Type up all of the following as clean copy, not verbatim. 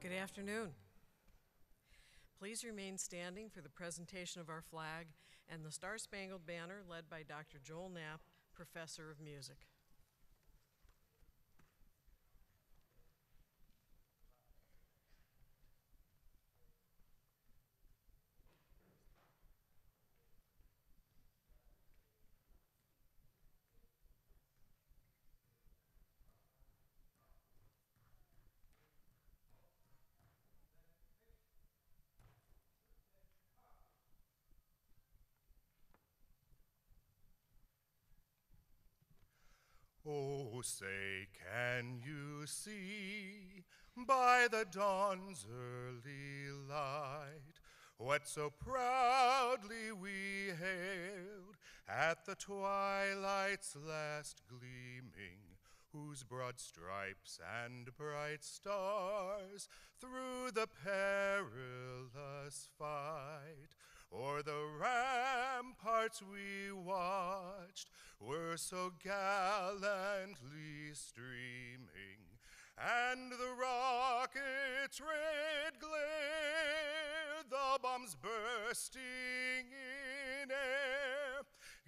Good afternoon. Please remain standing for the presentation of our flag and the Star-Spangled Banner led by Dr. Joel Knapp, Professor of Music. Oh, say, can you see by the dawn's early light what so proudly we hailed at the twilight's last gleaming, whose broad stripes and bright stars through the perilous fight o'er the ramparts we watched were so gallantly streaming, and the rocket's red glare, the bombs bursting in air,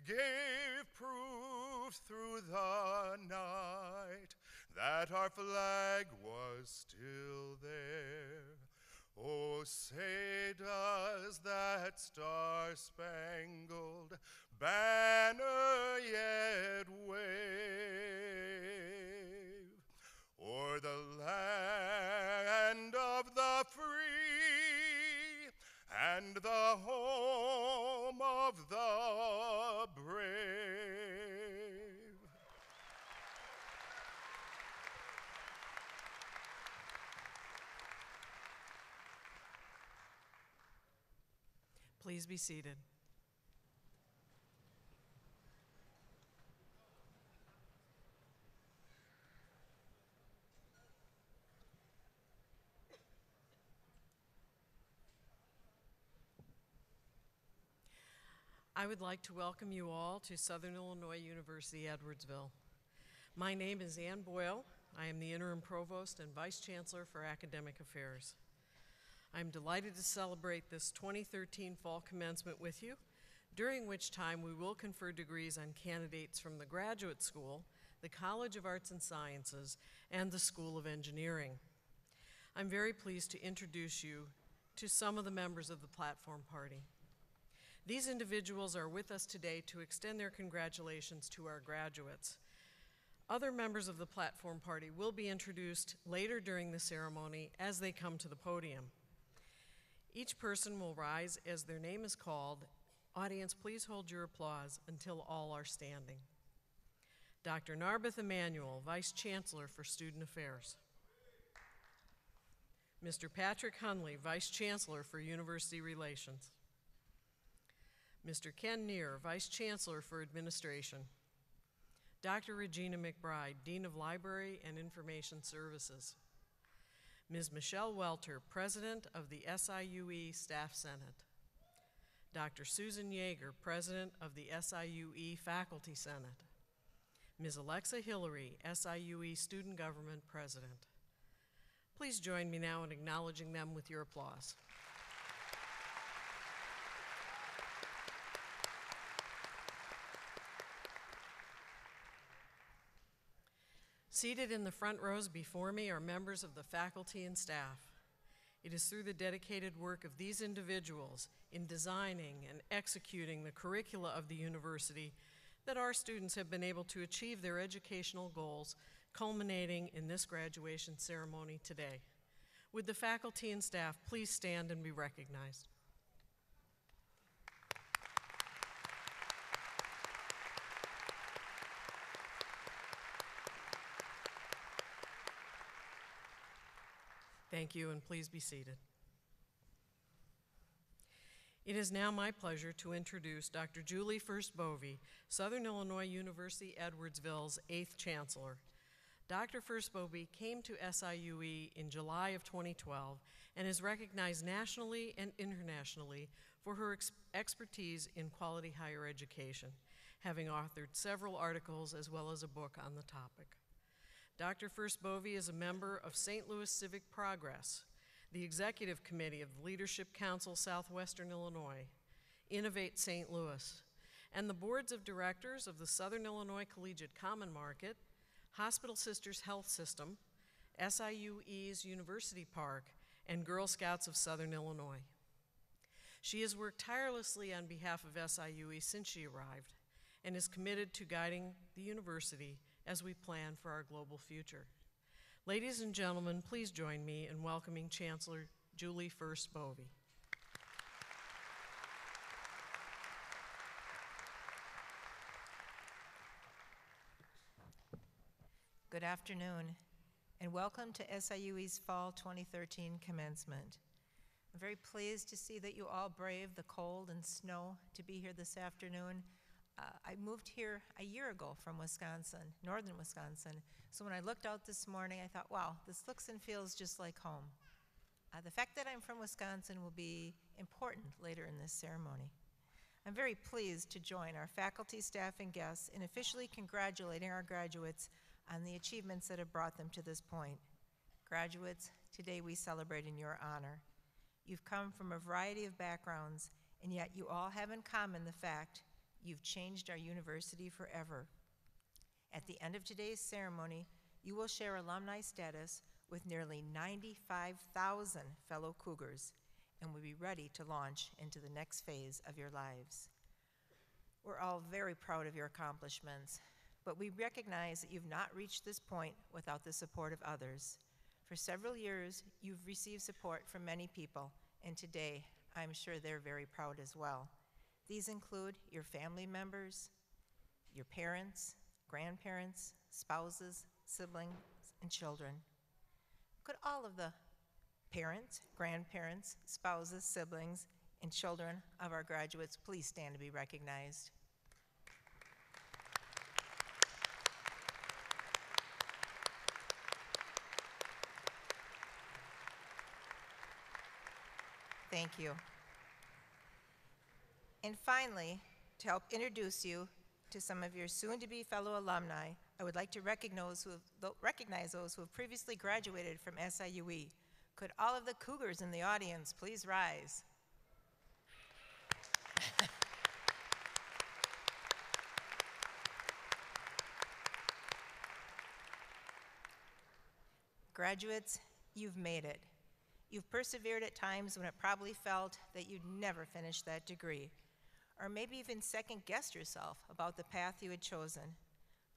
gave proof through the night that our flag was still there. Oh, say does that star-spangled banner yet wave o'er the land of the free and the home of the brave? Please be seated. I would like to welcome you all to Southern Illinois University, Edwardsville. My name is Ann Boyle. I am the Interim Provost and Vice Chancellor for Academic Affairs. I'm delighted to celebrate this 2013 fall commencement with you, during which time we will confer degrees on candidates from the Graduate School, the College of Arts and Sciences, and the School of Engineering. I'm very pleased to introduce you to some of the members of the platform party. These individuals are with us today to extend their congratulations to our graduates. Other members of the platform party will be introduced later during the ceremony as they come to the podium. Each person will rise as their name is called. Audience, please hold your applause until all are standing. Dr. Narbeth Emanuel, Vice Chancellor for Student Affairs. Mr. Patrick Hunley, Vice Chancellor for University Relations. Mr. Ken Neer, Vice Chancellor for Administration. Dr. Regina McBride, Dean of Library and Information Services. Ms. Michelle Welter, President of the SIUE Staff Senate. Dr. Susan Yeager, President of the SIUE Faculty Senate. Ms. Alexa Hillary, SIUE Student Government President. Please join me now in acknowledging them with your applause. Seated in the front rows before me are members of the faculty and staff. It is through the dedicated work of these individuals in designing and executing the curricula of the university that our students have been able to achieve their educational goals, culminating in this graduation ceremony today. Would the faculty and staff please stand and be recognized? Thank you, and please be seated. It is now my pleasure to introduce Dr. Julie Furst-Bovee, Southern Illinois University Edwardsville's 8th Chancellor. Dr. Furst-Bovee came to SIUE in July of 2012 and is recognized nationally and internationally for her expertise in quality higher education, having authored several articles as well as a book on the topic. Dr. Furst-Bovee is a member of St. Louis Civic Progress, the Executive Committee of the Leadership Council Southwestern Illinois, Innovate St. Louis, and the boards of directors of the Southern Illinois Collegiate Common Market, Hospital Sisters Health System, SIUE's University Park, and Girl Scouts of Southern Illinois. She has worked tirelessly on behalf of SIUE since she arrived and is committed to guiding the university as we plan for our global future. Ladies and gentlemen, please join me in welcoming Chancellor Julie First Bovey. Good afternoon, and welcome to SIUE's Fall 2013 Commencement. I'm very pleased to see that you all braved the cold and snow to be here this afternoon. I moved here a year ago from Wisconsin, northern Wisconsin, so when I looked out this morning, I thought, wow, this looks and feels just like home. The fact that I'm from Wisconsin will be important later in this ceremony. I'm very pleased to join our faculty, staff, and guests in officially congratulating our graduates on the achievements that have brought them to this point. Graduates, today we celebrate in your honor. You've come from a variety of backgrounds, and yet you all have in common the fact you've changed our university forever. At the end of today's ceremony, you will share alumni status with nearly 95,000 fellow Cougars, and will be ready to launch into the next phase of your lives. We're all very proud of your accomplishments, but we recognize that you've not reached this point without the support of others. For several years, you've received support from many people, and today, I'm sure they're very proud as well. These include your family members, your parents, grandparents, spouses, siblings, and children. Could all of the parents, grandparents, spouses, siblings, and children of our graduates please stand to be recognized? Thank you. And finally, to help introduce you to some of your soon-to-be fellow alumni, I would like to recognize those who have previously graduated from SIUE. Could all of the Cougars in the audience please rise? Graduates, you've made it. You've persevered at times when it probably felt that you'd never finish that degree, or maybe even second-guessed yourself about the path you had chosen.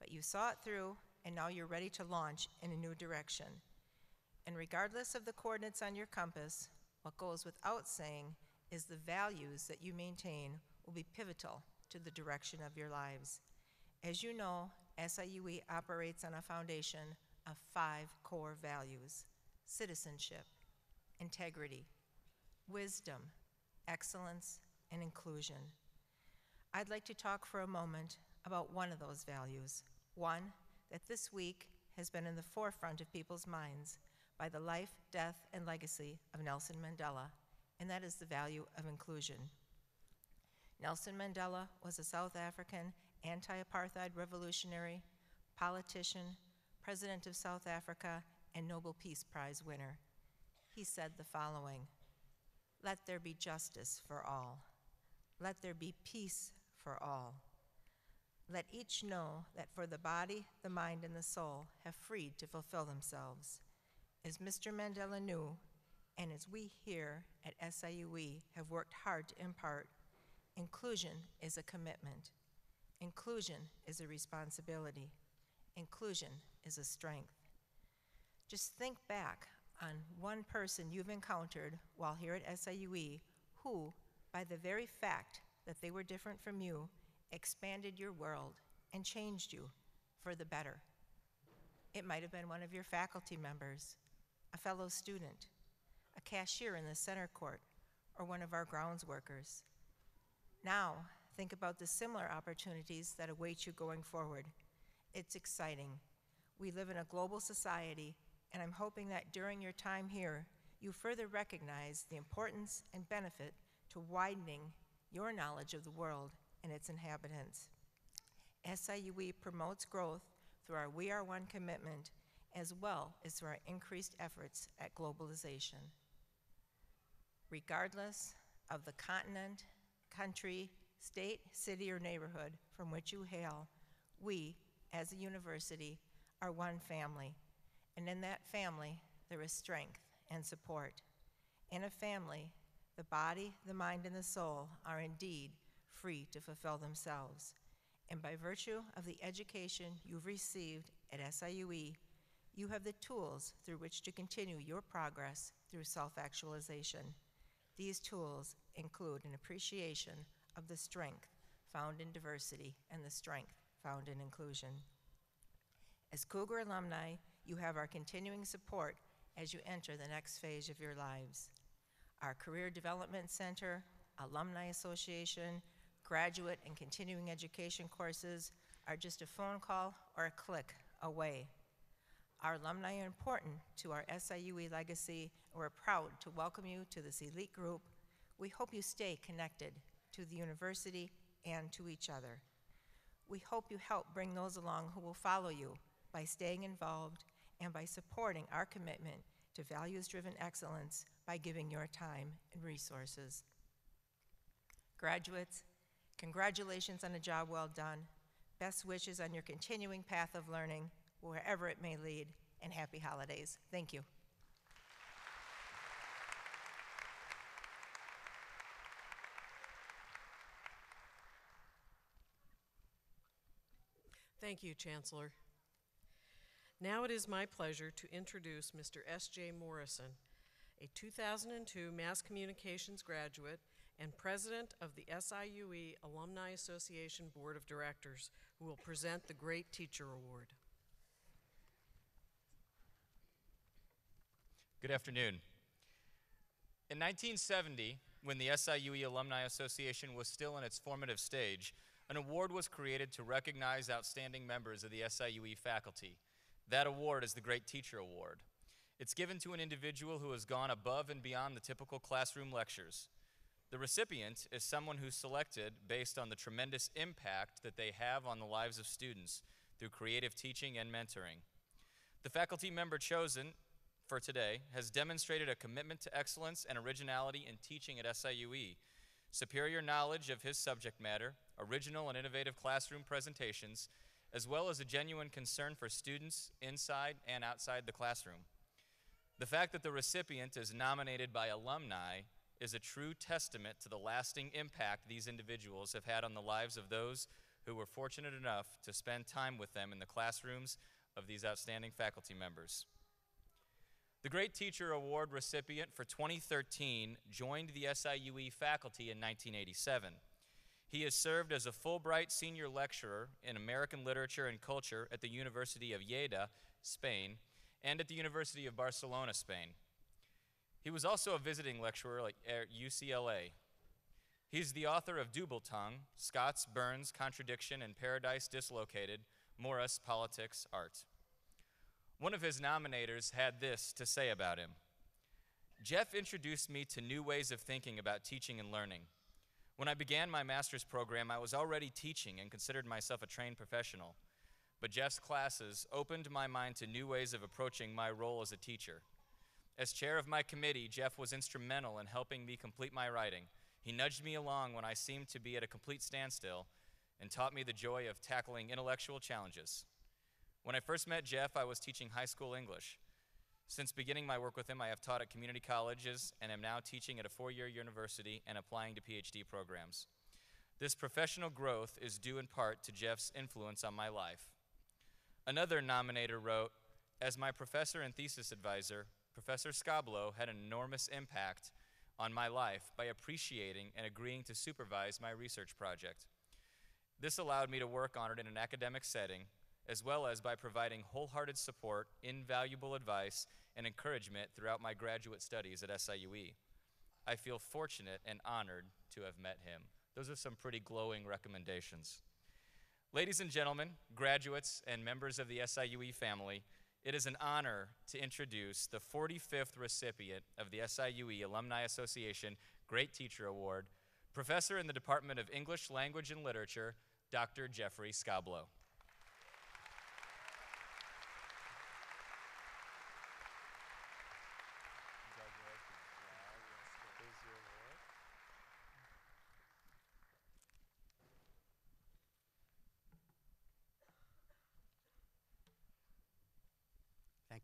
But you saw it through, and now you're ready to launch in a new direction. And regardless of the coordinates on your compass, what goes without saying is the values that you maintain will be pivotal to the direction of your lives. As you know, SIUE operates on a foundation of 5 core values: citizenship, integrity, wisdom, excellence, and inclusion. I'd like to talk for a moment about one of those values, one that this week has been in the forefront of people's minds by the life, death, and legacy of Nelson Mandela, and that is the value of inclusion. Nelson Mandela was a South African anti-apartheid revolutionary, politician, President of South Africa, and Nobel Peace Prize winner. He said the following: "Let there be justice for all. Let there be peace for all. Let each know that for the body, the mind, and the soul have freed to fulfill themselves." As Mr. Mandela knew, and as we here at SIUE have worked hard to impart, inclusion is a commitment. Inclusion is a responsibility. Inclusion is a strength. Just think back on one person you've encountered while here at SIUE who, by the very fact that they were different from you, expanded your world and changed you for the better. It might have been one of your faculty members, a fellow student, a cashier in the center court, or one of our grounds workers. Now, think about the similar opportunities that await you going forward. It's exciting. We live in a global society, and I'm hoping that during your time here, you further recognize the importance and benefit to widening your knowledge of the world and its inhabitants. SIUE promotes growth through our We Are One commitment, as well as through our increased efforts at globalization. regardless of the continent, country, state, city, or neighborhood from which you hail, we, as a university, are one family. And in that family, there is strength and support. In a family, the body, the mind, and the soul are indeed free to fulfill themselves. And by virtue of the education you've received at SIUE, you have the tools through which to continue your progress through self-actualization. These tools include an appreciation of the strength found in diversity and the strength found in inclusion. As Cougar alumni, you have our continuing support as you enter the next phase of your lives. Our Career Development Center, Alumni Association, graduate and continuing education courses are just a phone call or a click away. Our alumni are important to our SIUE legacy, and we're proud to welcome you to this elite group. We hope you stay connected to the university and to each other. We hope you help bring those along who will follow you by staying involved and by supporting our commitment to values-driven excellence by giving your time and resources. Graduates, congratulations on a job well done. Best wishes on your continuing path of learning, wherever it may lead, and happy holidays. Thank you. Thank you, Chancellor. Now it is my pleasure to introduce Mr. S.J. Morrison, a 2002 Mass Communications graduate and president of the SIUE Alumni Association Board of Directors, who will present the Great Teacher Award. Good afternoon. In 1970, when the SIUE Alumni Association was still in its formative stage, an award was created to recognize outstanding members of the SIUE faculty. That award is the Great Teacher Award. It's given to an individual who has gone above and beyond the typical classroom lectures. The recipient is someone who's selected based on the tremendous impact that they have on the lives of students through creative teaching and mentoring. The faculty member chosen for today has demonstrated a commitment to excellence and originality in teaching at SIUE, superior knowledge of his subject matter, original and innovative classroom presentations, as well as a genuine concern for students inside and outside the classroom. The fact that the recipient is nominated by alumni is a true testament to the lasting impact these individuals have had on the lives of those who were fortunate enough to spend time with them in the classrooms of these outstanding faculty members. The Great Teacher Award recipient for 2013 joined the SIUE faculty in 1987. He has served as a Fulbright Senior Lecturer in American Literature and Culture at the University of Lleida, Spain, and at the University of Barcelona, Spain. He was also a visiting lecturer at UCLA. He's the author of Double Tongue, Scott's, Burns, Contradiction, and Paradise Dislocated, Morris, Politics, Art. One of his nominators had this to say about him. Jeff introduced me to new ways of thinking about teaching and learning. When I began my master's program, I was already teaching and considered myself a trained professional. But Jeff's classes opened my mind to new ways of approaching my role as a teacher. As chair of my committee, Jeff was instrumental in helping me complete my writing. He nudged me along when I seemed to be at a complete standstill and taught me the joy of tackling intellectual challenges. When I first met Jeff, I was teaching high school English. Since beginning my work with him, I have taught at community colleges and am now teaching at a four-year university and applying to PhD programs. This professional growth is due in part to Jeff's influence on my life. Another nominator wrote, as my professor and thesis advisor, Professor Scablo had an enormous impact on my life by appreciating and agreeing to supervise my research project. This allowed me to work on it in an academic setting, as well as by providing wholehearted support, invaluable advice, and encouragement throughout my graduate studies at SIUE. I feel fortunate and honored to have met him. Those are some pretty glowing recommendations. Ladies and gentlemen, graduates and members of the SIUE family, it is an honor to introduce the 45th recipient of the SIUE Alumni Association Great Teacher Award, Professor in the Department of English, Language, and Literature, Dr. Jeffrey Scablo.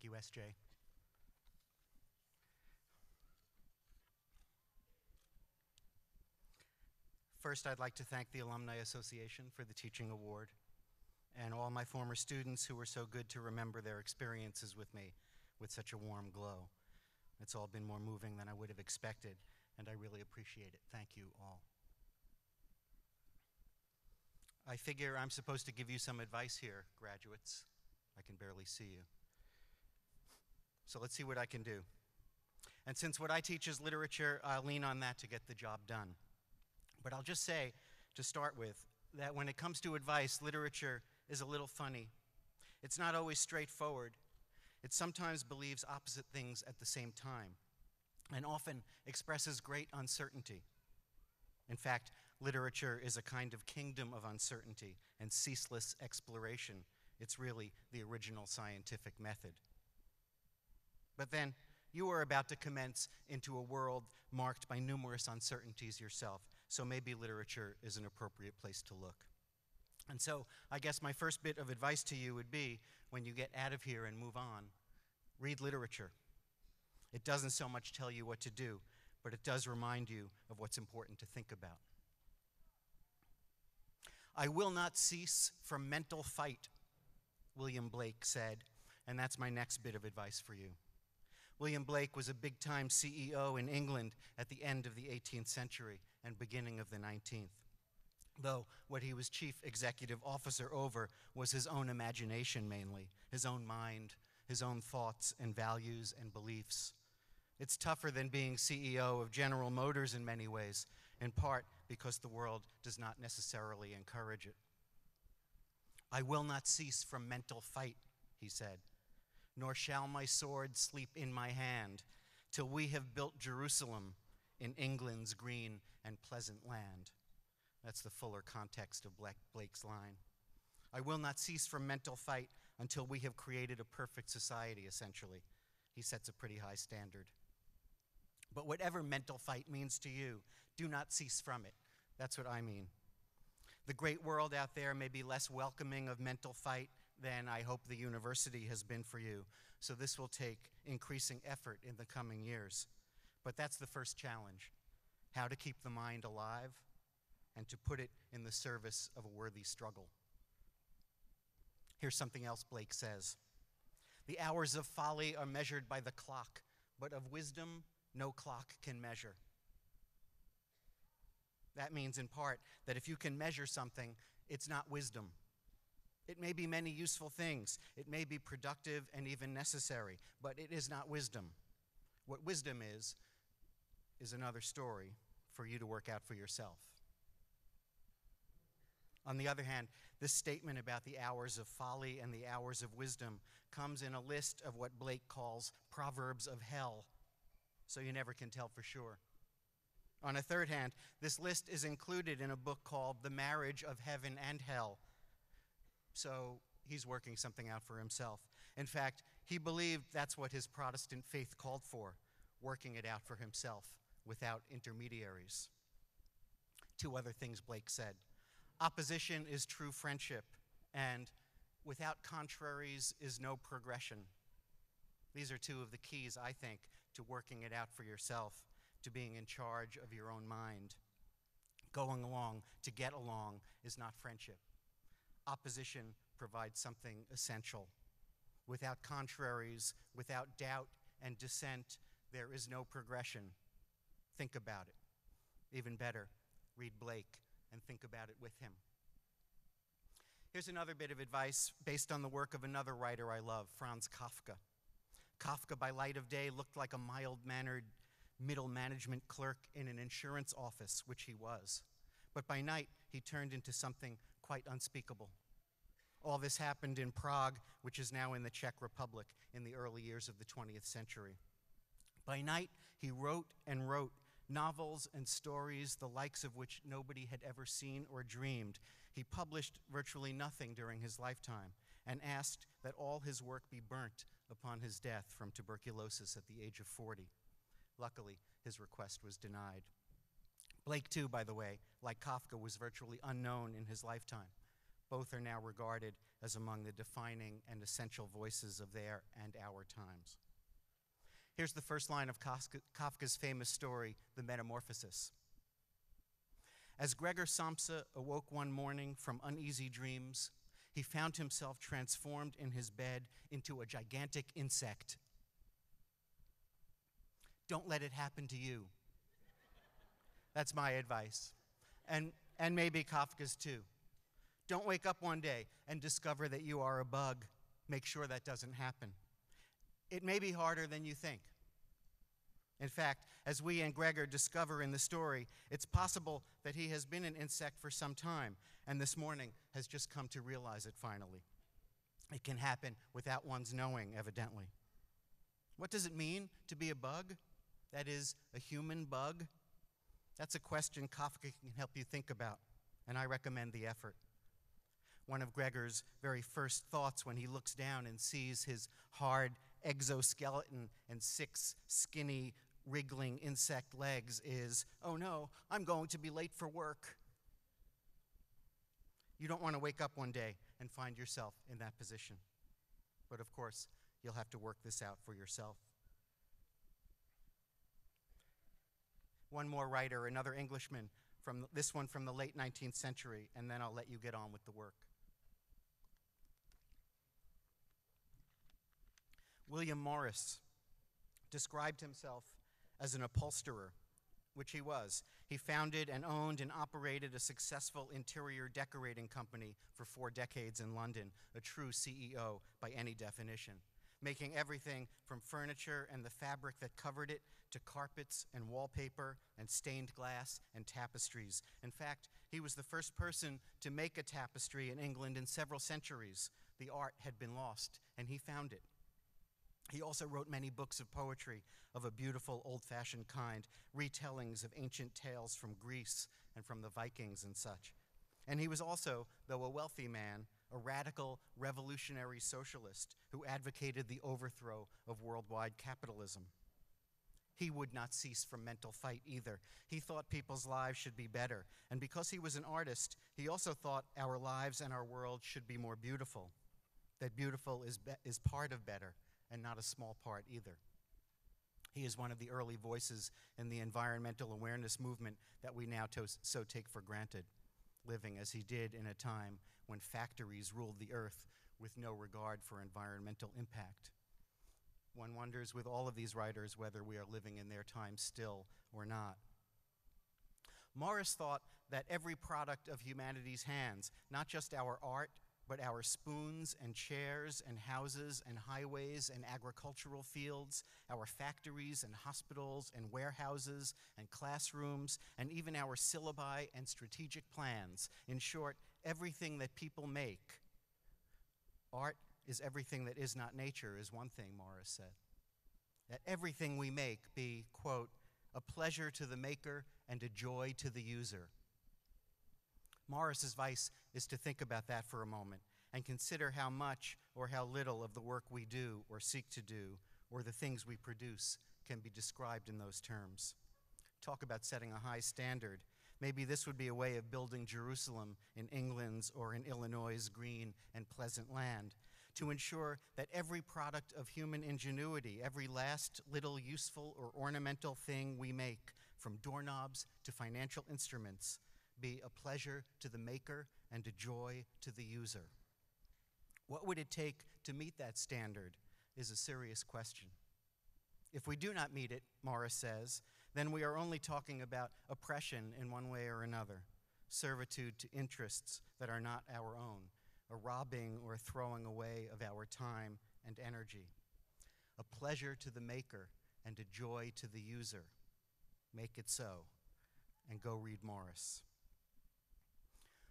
Thank you, SJ. First, I'd like to thank the Alumni Association for the Teaching Award and all my former students who were so good to remember their experiences with me with such a warm glow. It's all been more moving than I would have expected, and I really appreciate it. Thank you all. I figure I'm supposed to give you some advice here, graduates. I can barely see you. So let's see what I can do. And since what I teach is literature, I'll lean on that to get the job done. But I'll just say, to start with, that when it comes to advice, literature is a little funny. It's not always straightforward. It sometimes believes opposite things at the same time, and often expresses great uncertainty. In fact, literature is a kind of kingdom of uncertainty and ceaseless exploration. It's really the original scientific method. But then, you are about to commence into a world marked by numerous uncertainties yourself, so maybe literature is an appropriate place to look. And so, I guess my first bit of advice to you would be, when you get out of here and move on, read literature. It doesn't so much tell you what to do, but it does remind you of what's important to think about. I will not cease from mental fight, William Blake said, and that's my next bit of advice for you. William Blake was a big-time CEO in England at the end of the 18th century and beginning of the 19th, though what he was chief executive officer over was his own imagination mainly, his own mind, his own thoughts and values and beliefs. It's tougher than being CEO of General Motors in many ways, in part because the world does not necessarily encourage it. I will not cease from mental fight, he said, nor shall my sword sleep in my hand, till we have built Jerusalem in England's green and pleasant land. That's the fuller context of Blake's line. I will not cease from mental fight until we have created a perfect society, essentially. He sets a pretty high standard. But whatever mental fight means to you, do not cease from it. That's what I mean. The great world out there may be less welcoming of mental fight than I hope the university has been for you. So this will take increasing effort in the coming years. But that's the first challenge, how to keep the mind alive and to put it in the service of a worthy struggle. Here's something else Blake says. The hours of folly are measured by the clock, but of wisdom no clock can measure. That means in part that if you can measure something, it's not wisdom. It may be many useful things. It may be productive and even necessary, but it is not wisdom. What wisdom is another story for you to work out for yourself. On the other hand, this statement about the hours of folly and the hours of wisdom comes in a list of what Blake calls proverbs of hell, so you never can tell for sure. On a third hand, this list is included in a book called The Marriage of Heaven and Hell, so he's working something out for himself. In fact, he believed that's what his Protestant faith called for, working it out for himself without intermediaries. Two other things Blake said. Opposition is true friendship, and without contraries is no progression. These are two of the keys, I think, to working it out for yourself, to being in charge of your own mind. Going along to get along is not friendship. Opposition provides something essential. Without contraries, without doubt and dissent, there is no progression. Think about it. Even better, read Blake and think about it with him. Here's another bit of advice based on the work of another writer I love, Franz Kafka. Kafka, by light of day, looked like a mild-mannered middle management clerk in an insurance office, which he was. But by night, he turned into something quite unspeakable. All this happened in Prague, which is now in the Czech Republic, in the early years of the 20th century. By night, he wrote and wrote novels and stories, the likes of which nobody had ever seen or dreamed. He published virtually nothing during his lifetime and asked that all his work be burnt upon his death from tuberculosis at the age of 40. Luckily, his request was denied. Blake, too, by the way, like Kafka, was virtually unknown in his lifetime. Both are now regarded as among the defining and essential voices of their and our times. Here's the first line of Kafka's famous story, The Metamorphosis. As Gregor Samsa awoke one morning from uneasy dreams, he found himself transformed in his bed into a gigantic insect. Don't let it happen to you. That's my advice. And maybe Kafka's too. Don't wake up one day and discover that you are a bug. Make sure that doesn't happen. It may be harder than you think. In fact, as we and Gregor discover in the story, it's possible that he has been an insect for some time, and this morning has just come to realize it finally. It can happen without one's knowing, evidently. What does it mean to be a bug? That is, a human bug? That's a question Kafka can help you think about, and I recommend the effort. One of Gregor's very first thoughts when he looks down and sees his hard exoskeleton and 6 skinny, wriggling insect legs is, oh no, I'm going to be late for work. You don't want to wake up one day and find yourself in that position. But of course, you'll have to work this out for yourself. One more writer, another Englishman, this one from the late 19th century, and then I'll let you get on with the work. William Morris described himself as an upholsterer, which he was. He founded and owned and operated a successful interior decorating company for 4 decades in London, a true CEO by any definition, making everything from furniture and the fabric that covered it to carpets and wallpaper and stained glass and tapestries. In fact, he was the first person to make a tapestry in England in several centuries. The art had been lost, and he found it. He also wrote many books of poetry of a beautiful, old-fashioned kind, retellings of ancient tales from Greece and from the Vikings and such. And he was also, though a wealthy man, a radical, revolutionary socialist who advocated the overthrow of worldwide capitalism. He would not cease from mental fight either. He thought people's lives should be better. And because he was an artist, he also thought our lives and our world should be more beautiful, that beautiful is part of better, and not a small part either. He is one of the early voices in the environmental awareness movement that we now so take for granted, living as he did in a time when factories ruled the earth with no regard for environmental impact. One wonders with all of these writers whether we are living in their time still or not. Morris thought that every product of humanity's hands, not just our art, but our spoons and chairs and houses and highways and agricultural fields, our factories and hospitals and warehouses and classrooms, and even our syllabi and strategic plans. In short, everything that people make. Art is everything that is not nature, is one thing Morris said. That everything we make be, quote, a pleasure to the maker and a joy to the user. Morris's advice is to think about that for a moment and consider how much or how little of the work we do or seek to do or the things we produce can be described in those terms. Talk about setting a high standard. Maybe this would be a way of building Jerusalem in England's or in Illinois' green and pleasant land, to ensure that every product of human ingenuity, every last little useful or ornamental thing we make, from doorknobs to financial instruments, be a pleasure to the maker and a joy to the user. What would it take to meet that standard is a serious question. If we do not meet it, Morris says, then we are only talking about oppression in one way or another, servitude to interests that are not our own, a robbing or throwing away of our time and energy. A pleasure to the maker and a joy to the user. Make it so, and go read Morris.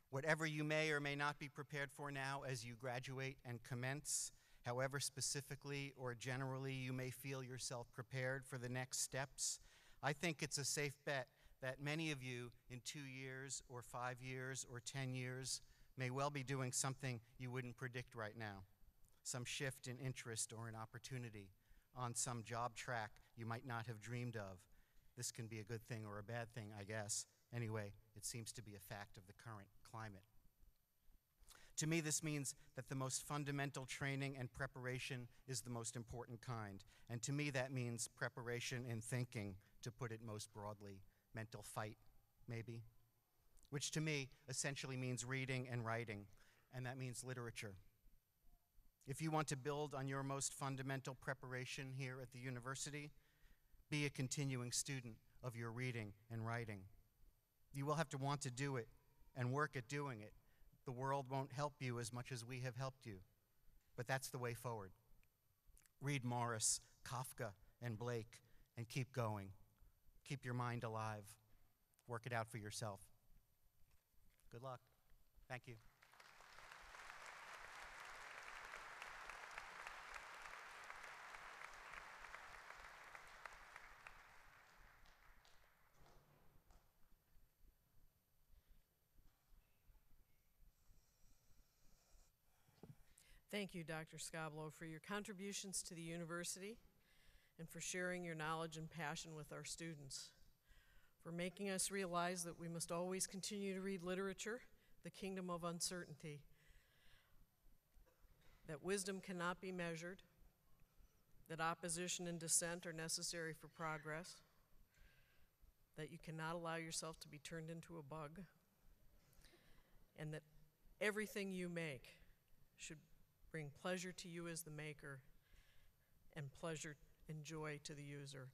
Whatever you may or may not be prepared for now as you graduate and commence, however specifically or generally you may feel yourself prepared for the next steps, I think it's a safe bet that many of you in 2 years or 5 years or 10 years may well be doing something you wouldn't predict right now, some shift in interest or an opportunity on some job track you might not have dreamed of. This can be a good thing or a bad thing, I guess. Anyway, it seems to be a fact of the current climate. To me, this means that the most fundamental training and preparation is the most important kind. And to me, that means preparation in thinking, to put it most broadly. Mental fight, maybe. Which to me essentially means reading and writing, and that means literature. If you want to build on your most fundamental preparation here at the university, be a continuing student of your reading and writing. You will have to want to do it and work at doing it. The world won't help you as much as we have helped you, but that's the way forward. Read Morris, Kafka, and Blake, and keep going. Keep your mind alive. Work it out for yourself. Good luck. Thank you. Thank you, Dr. Scablo, for your contributions to the university and for sharing your knowledge and passion with our students, for making us realize that we must always continue to read literature, the kingdom of uncertainty, that wisdom cannot be measured, that opposition and dissent are necessary for progress, that you cannot allow yourself to be turned into a bug, and that everything you make should bring pleasure to you as the maker and pleasure and joy to the user.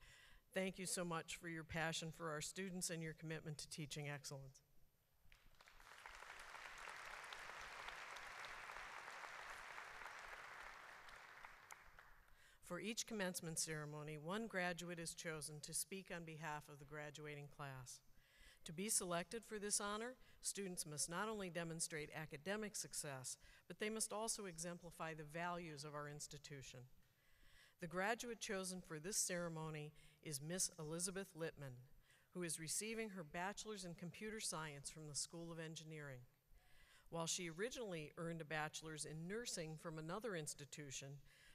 Thank you so much for your passion for our students and your commitment to teaching excellence. For each commencement ceremony, one graduate is chosen to speak on behalf of the graduating class. To be selected for this honor, students must not only demonstrate academic success, but they must also exemplify the values of our institution. The graduate chosen for this ceremony is Miss Elizabeth Littman, who is receiving her bachelor's in computer science from the School of Engineering. While she originally earned a bachelor's in nursing from another institution,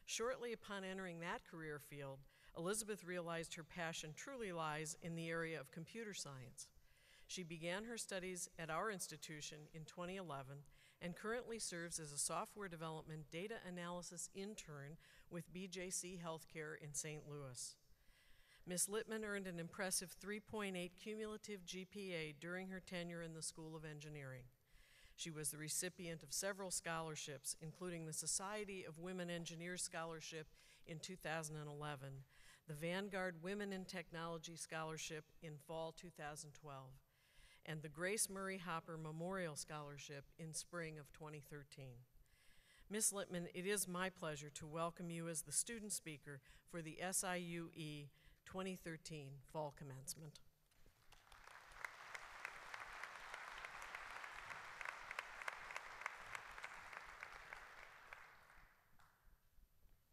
shortly upon entering that career field, Elizabeth realized her passion truly lies in the area of computer science. She began her studies at our institution in 2011 and currently serves as a software development data analysis intern with BJC Healthcare in St. Louis. Ms. Littman earned an impressive 3.8 cumulative GPA during her tenure in the School of Engineering. She was the recipient of several scholarships, including the Society of Women Engineers Scholarship in 2011, the Vanguard Women in Technology Scholarship in fall 2012, and the Grace Murray Hopper Memorial Scholarship in spring of 2013. Ms. Littman, it is my pleasure to welcome you as the student speaker for the SIUE 2013 Fall Commencement.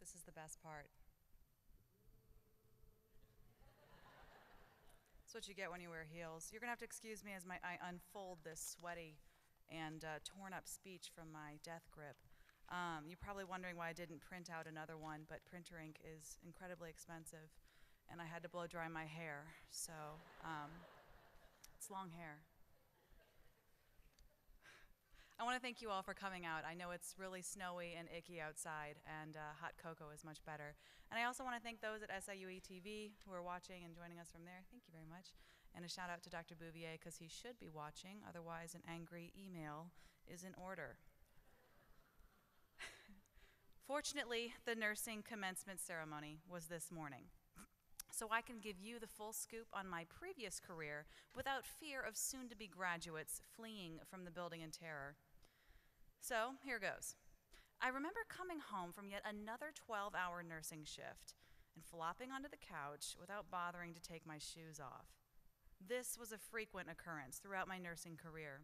This is the best part. That's what you get when you wear heels. You're gonna have to excuse me as I unfold this sweaty and torn up speech from my death grip. You're probably wondering why I didn't print out another one, but printer ink is incredibly expensive, and I had to blow dry my hair, so it's long hair. I want to thank you all for coming out. I know it's really snowy and icky outside, and hot cocoa is much better. And I also want to thank those at SIUE TV who are watching and joining us from there. Thank you very much. And a shout out to Dr. Bouvier, because he should be watching, otherwise an angry email is in order. Fortunately, the nursing commencement ceremony was this morning, so I can give you the full scoop on my previous career without fear of soon-to-be graduates fleeing from the building in terror. So, here goes. I remember coming home from yet another 12-hour nursing shift and flopping onto the couch without bothering to take my shoes off. This was a frequent occurrence throughout my nursing career.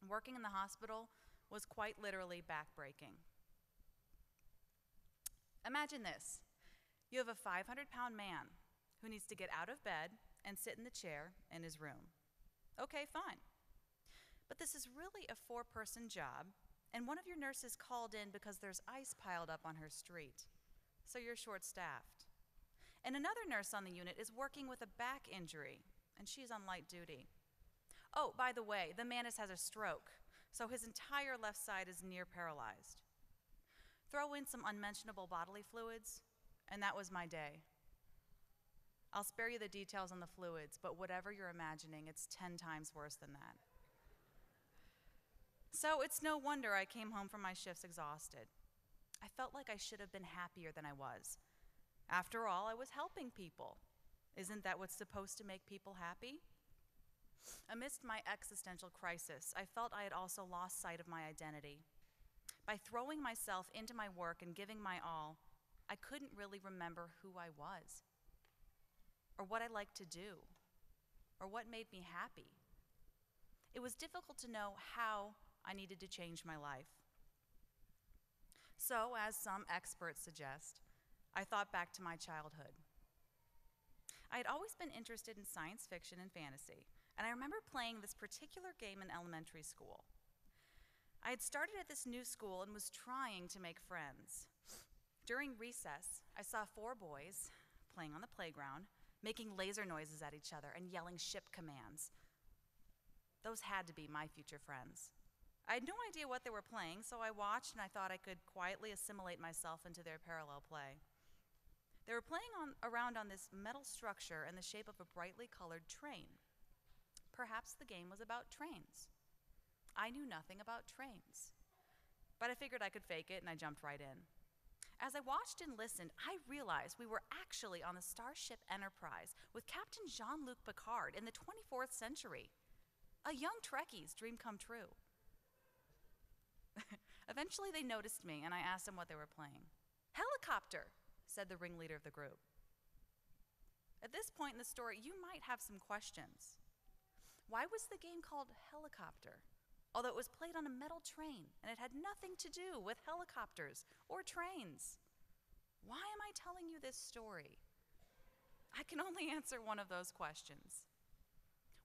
Working in the hospital was quite literally backbreaking. Imagine this. You have a 500-pound man who needs to get out of bed and sit in the chair in his room. Okay, fine. But this is really a 4-person job, and one of your nurses called in because there's ice piled up on her street, so you're short-staffed. And another nurse on the unit is working with a back injury, and she's on light duty. Oh, by the way, the man has a stroke, so his entire left side is near paralyzed. Throw in some unmentionable bodily fluids, and that was my day. I'll spare you the details on the fluids, but whatever you're imagining, it's 10 times worse than that. So it's no wonder I came home from my shifts exhausted. I felt like I should have been happier than I was. After all, I was helping people. Isn't that what's supposed to make people happy? Amidst my existential crisis, I felt I had also lost sight of my identity. By throwing myself into my work and giving my all, I couldn't really remember who I was, or what I liked to do, or what made me happy. It was difficult to know how I needed to change my life. So, as some experts suggest, I thought back to my childhood. I had always been interested in science fiction and fantasy, and I remember playing this particular game in elementary school. I had started at this new school and was trying to make friends. During recess, I saw 4 boys playing on the playground, making laser noises at each other and yelling ship commands. Those had to be my future friends. I had no idea what they were playing, so I watched and I thought I could quietly assimilate myself into their parallel play. They were playing around on this metal structure in the shape of a brightly colored train. Perhaps the game was about trains. I knew nothing about trains, but I figured I could fake it and I jumped right in. As I watched and listened, I realized we were actually on the Starship Enterprise with Captain Jean-Luc Picard in the 24th century. A young Trekkie's dream come true. Eventually they noticed me and I asked them what they were playing. "Helicopter," said the ringleader of the group. At this point in the story, you might have some questions. Why was the game called Helicopter, although it was played on a metal train and it had nothing to do with helicopters or trains? Why am I telling you this story? I can only answer one of those questions.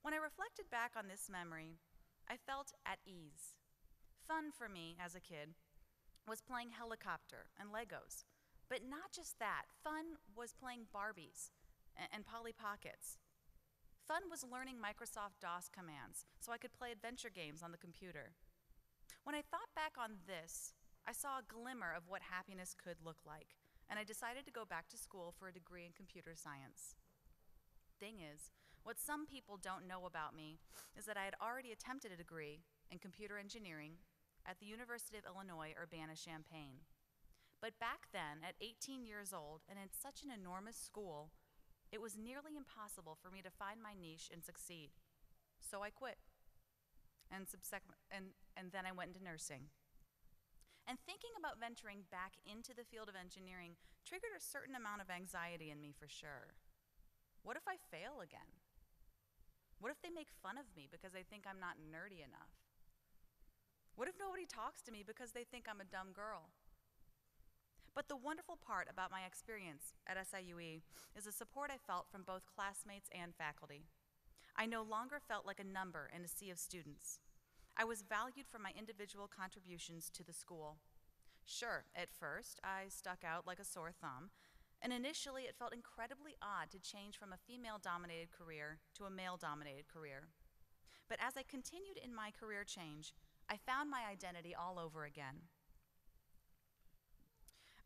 When I reflected back on this memory, I felt at ease. Fun for me as a kid was playing helicopter and Legos, but not just that. Fun was playing Barbies and Polly Pockets. Fun was learning Microsoft DOS commands so I could play adventure games on the computer. When I thought back on this, I saw a glimmer of what happiness could look like, and I decided to go back to school for a degree in computer science. Thing is, what some people don't know about me is that I had already attempted a degree in computer engineering at the University of Illinois, Urbana-Champaign. But back then, at 18 years old and in such an enormous school, it was nearly impossible for me to find my niche and succeed. So I quit. And then I went into nursing. And thinking about venturing back into the field of engineering triggered a certain amount of anxiety in me for sure. What if I fail again? What if they make fun of me because they think I'm not nerdy enough? What if nobody talks to me because they think I'm a dumb girl? But the wonderful part about my experience at SIUE is the support I felt from both classmates and faculty. I no longer felt like a number in a sea of students. I was valued for my individual contributions to the school. Sure, at first, I stuck out like a sore thumb, and initially it felt incredibly odd to change from a female-dominated career to a male-dominated career. But as I continued in my career change, I found my identity all over again.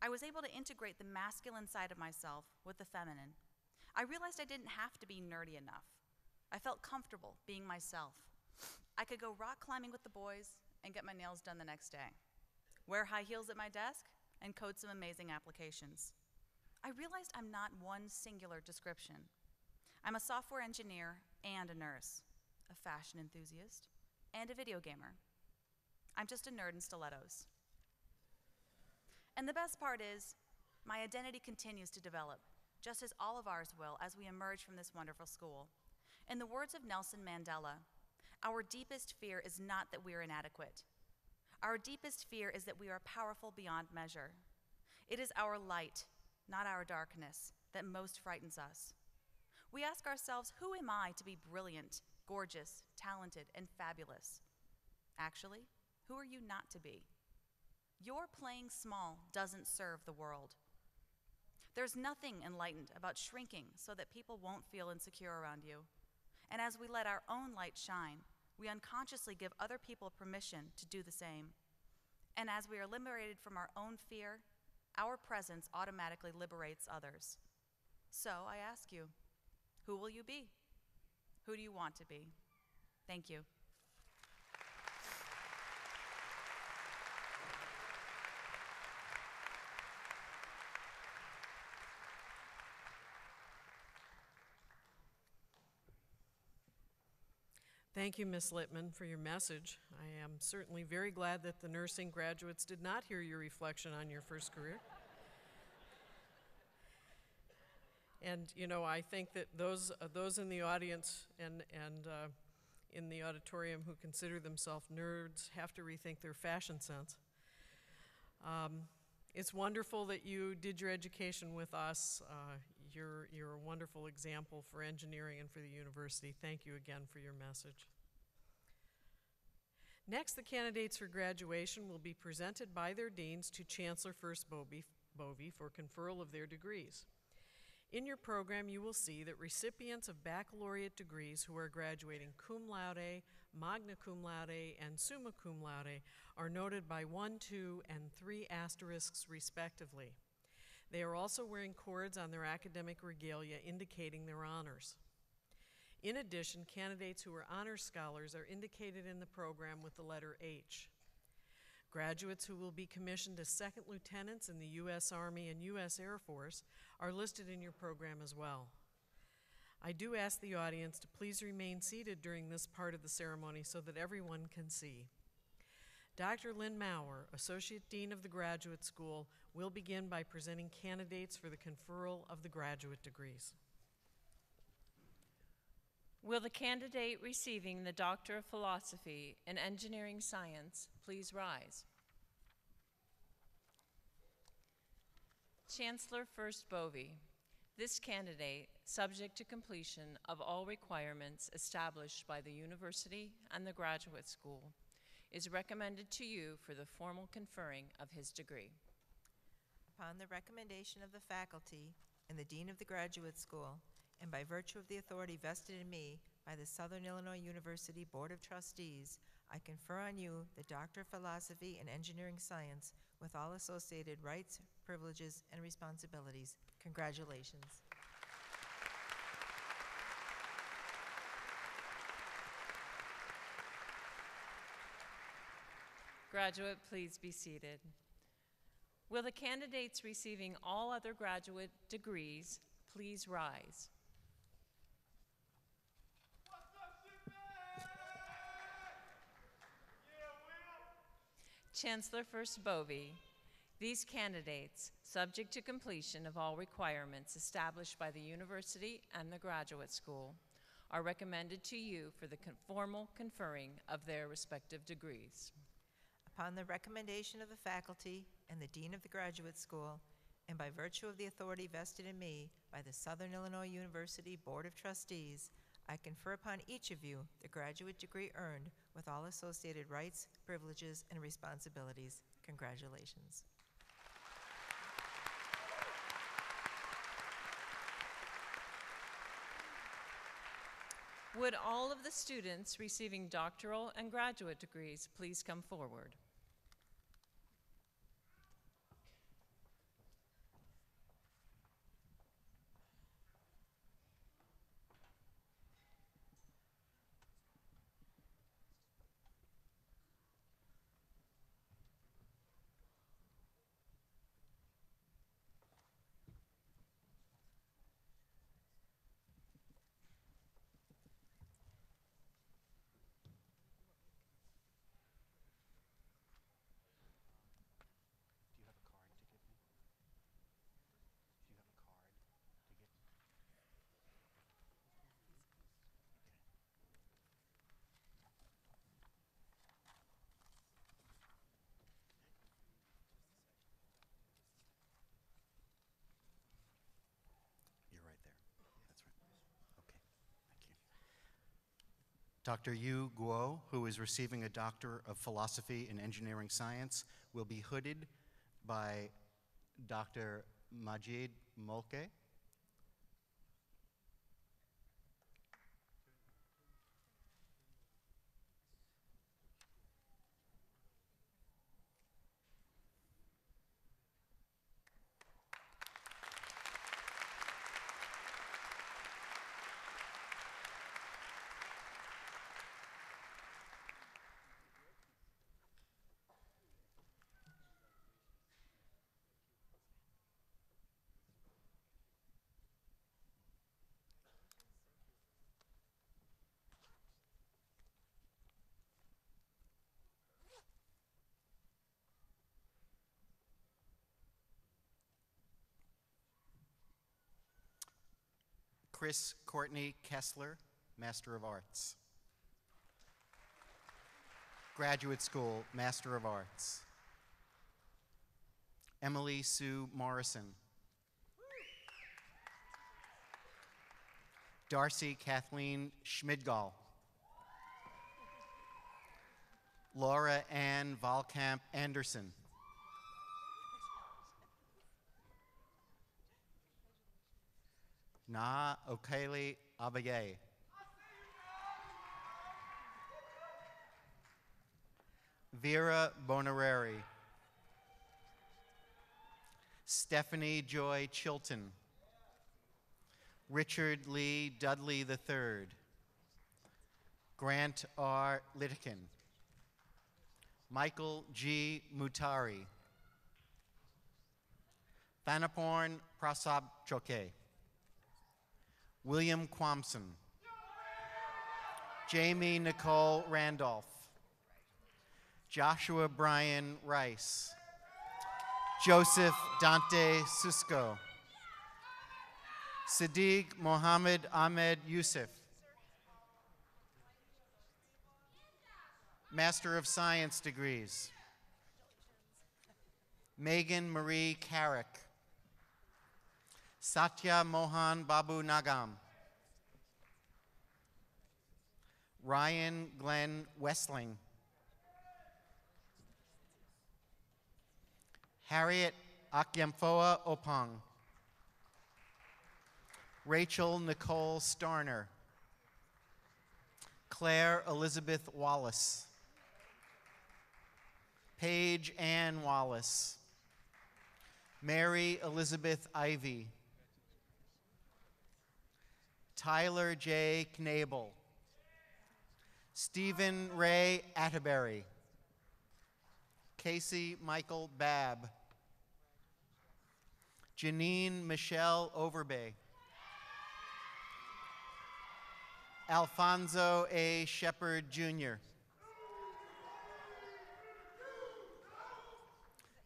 I was able to integrate the masculine side of myself with the feminine. I realized I didn't have to be nerdy enough. I felt comfortable being myself. I could go rock climbing with the boys and get my nails done the next day, wear high heels at my desk, and code some amazing applications. I realized I'm not one singular description. I'm a software engineer and a nurse, a fashion enthusiast, and a video gamer. I'm just a nerd in stilettos. And the best part is, my identity continues to develop, just as all of ours will as we emerge from this wonderful school. In the words of Nelson Mandela, our deepest fear is not that we are inadequate. Our deepest fear is that we are powerful beyond measure. It is our light, not our darkness, that most frightens us. We ask ourselves, who am I to be brilliant, gorgeous, talented, and fabulous? Actually, who are you not to be? Your playing small doesn't serve the world. There's nothing enlightened about shrinking so that people won't feel insecure around you. And as we let our own light shine, we unconsciously give other people permission to do the same. And as we are liberated from our own fear, our presence automatically liberates others. So I ask you, who will you be? Who do you want to be? Thank you. Thank you, Ms. Littman, for your message. I am certainly very glad that the nursing graduates did not hear your reflection on your first career. And, you know, I think that those in the audience and in the auditorium who consider themselves nerds have to rethink their fashion sense. It's wonderful that you did your education with us. You're a wonderful example for engineering and for the university. Thank you again for your message. Next, the candidates for graduation will be presented by their deans to Chancellor First Bovee for conferral of their degrees. In your program, you will see that recipients of baccalaureate degrees who are graduating cum laude, magna cum laude, and summa cum laude are noted by 1, 2, and 3 asterisks respectively. They are also wearing cords on their academic regalia indicating their honors. In addition, candidates who are honor scholars are indicated in the program with the letter H. Graduates who will be commissioned as second lieutenants in the U.S. Army and U.S. Air Force are listed in your program as well. I do ask the audience to please remain seated during this part of the ceremony so that everyone can see. Dr. Lynn Maurer, Associate Dean of the Graduate School, will begin by presenting candidates for the conferral of the graduate degrees. Will the candidate receiving the Doctor of Philosophy in Engineering Science please rise? Chancellor First Bovee, this candidate, subject to completion of all requirements established by the university and the graduate school, is recommended to you for the formal conferring of his degree. Upon the recommendation of the faculty and the Dean of the Graduate School, and by virtue of the authority vested in me by the Southern Illinois University Board of Trustees, I confer on you the Doctor of Philosophy and Engineering Science with all associated rights, privileges, and responsibilities. Congratulations. Graduate, please be seated. Will the candidates receiving all other graduate degrees please rise? Chancellor First Bovee, these candidates, subject to completion of all requirements established by the university and the graduate school, are recommended to you for the formal conferring of their respective degrees. Upon the recommendation of the faculty and the Dean of the Graduate School, and by virtue of the authority vested in me by the Southern Illinois University Board of Trustees, I confer upon each of you the graduate degree earned with all associated rights, privileges, and responsibilities. Congratulations. Would all of the students receiving doctoral and graduate degrees please come forward? Dr. Yu Guo, who is receiving a Doctor of Philosophy in Engineering Science, will be hooded by Dr. Majid Molke. Chris Courtney Kessler, Master of Arts. Graduate School, Master of Arts. Emily Sue Morrison. Darcy Kathleen Schmidgall. Laura Ann Volkamp Anderson. Na Okele Abaye. Vera Bonareri. Stephanie Joy Chilton. Richard Lee Dudley III. Grant R. Littikin. Michael G. Mutari. Thanaporn Prasab Choke. William Quamson. Jamie Nicole Randolph. Joshua Brian Rice. Joseph Dante Susko. Sadiq Mohammed Ahmed Yusuf. Master of Science degrees. Megan Marie Carrick. Satya Mohan Babu Nagam. Ryan Glenn Westling. Harriet Akyemfoa Opong. Rachel Nicole Starner. Claire Elizabeth Wallace. Paige Ann Wallace. Mary Elizabeth Ivy. Tyler J. Knable. Stephen Ray Atterbury. Casey Michael Babb. Janine Michelle Overbay. Alfonso A. Shepard, Jr.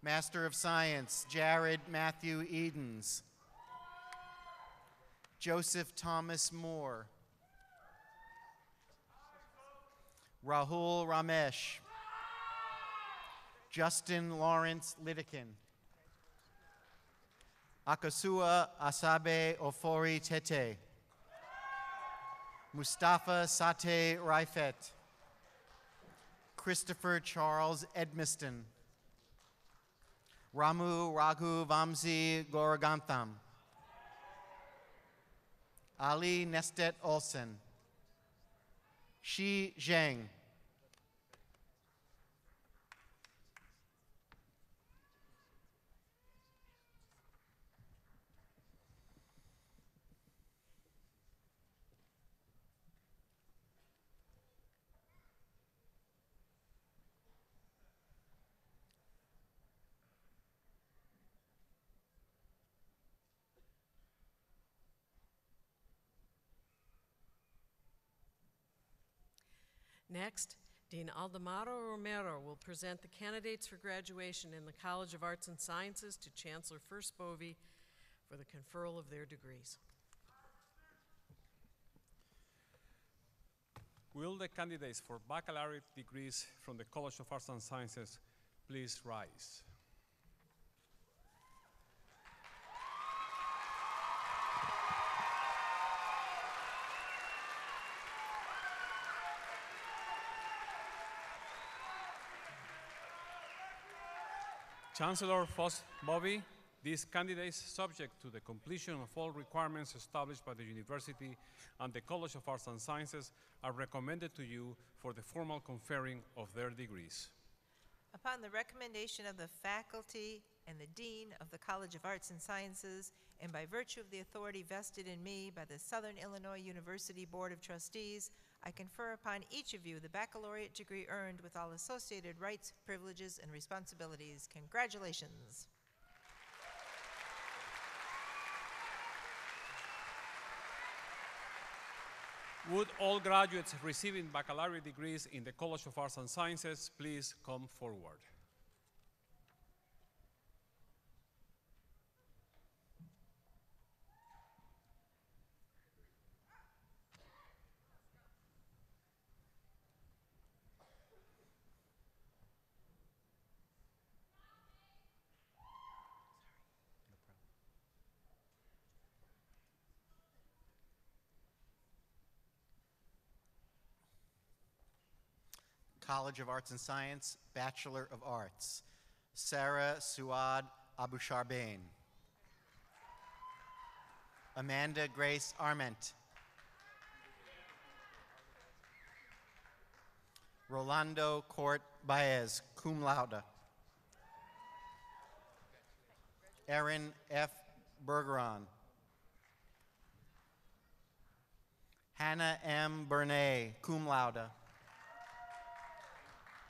Master of Science, Jared Matthew Edens. Joseph Thomas Moore. Rahul Ramesh. Justin Lawrence Littikin. Akosua Asabe Ofori Tete. Mustafa Sate Raifet. Christopher Charles Edmiston. Ramu Raghu Vamsi Goragantham. Ali Nestet Olsen. Shi Zheng. Next, Dean Aldemaro Romero will present the candidates for graduation in the College of Arts and Sciences to Chancellor First Bovee for the conferral of their degrees. Will the candidates for baccalaureate degrees from the College of Arts and Sciences please rise? Chancellor First Bovee, these candidates, subject to the completion of all requirements established by the University and the College of Arts and Sciences, are recommended to you for the formal conferring of their degrees. Upon the recommendation of the faculty and the Dean of the College of Arts and Sciences, and by virtue of the authority vested in me by the Southern Illinois University Board of Trustees, I confer upon each of you the baccalaureate degree earned with all associated rights, privileges, and responsibilities. Congratulations. Would all graduates receiving baccalaureate degrees in the College of Arts and Sciences please come forward? College of Arts and Science, Bachelor of Arts. Sarah Suad Abusharbain. Amanda Grace Arment. Rolando Court Baez, cum laude. Erin F. Bergeron. Hannah M. Bernay, cum laude.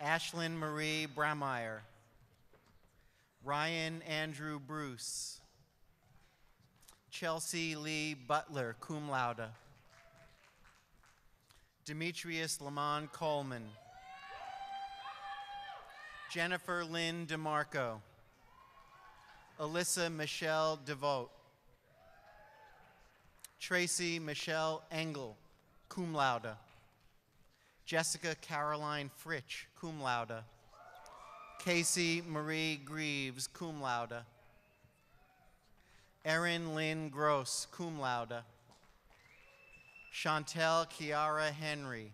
Ashlyn Marie Brameyer. Ryan Andrew Bruce. Chelsea Lee Butler, cum laude. Demetrius Lamont Coleman. Jennifer Lynn DeMarco. Alyssa Michelle DeVote. Tracy Michelle Engel, cum laude. Jessica Caroline Fritsch, cum laude. Casey Marie Greaves, cum laude. Erin Lynn Gross, cum laude. Chantel Kiara Henry.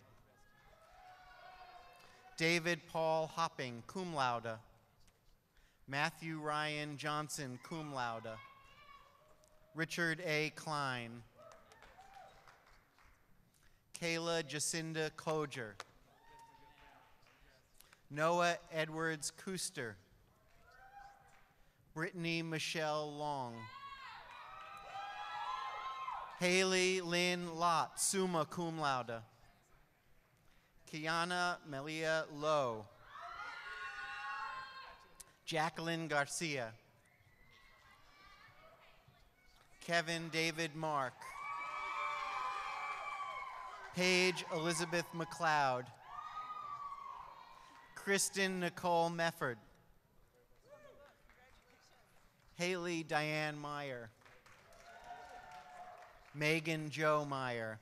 David Paul Hopping, cum laude. Matthew Ryan Johnson, cum laude. Richard A. Klein. Kayla Jacinda Koger. Noah Edwards Kuster. Brittany Michelle Long. Haley Lynn Lott, summa cum laude. Kiana Melia Lowe. Jacqueline Garcia. Kevin David Mark. Paige Elizabeth McLeod. Kristen Nicole Mefford. Haley Diane Meyer. Megan Jo Meyer.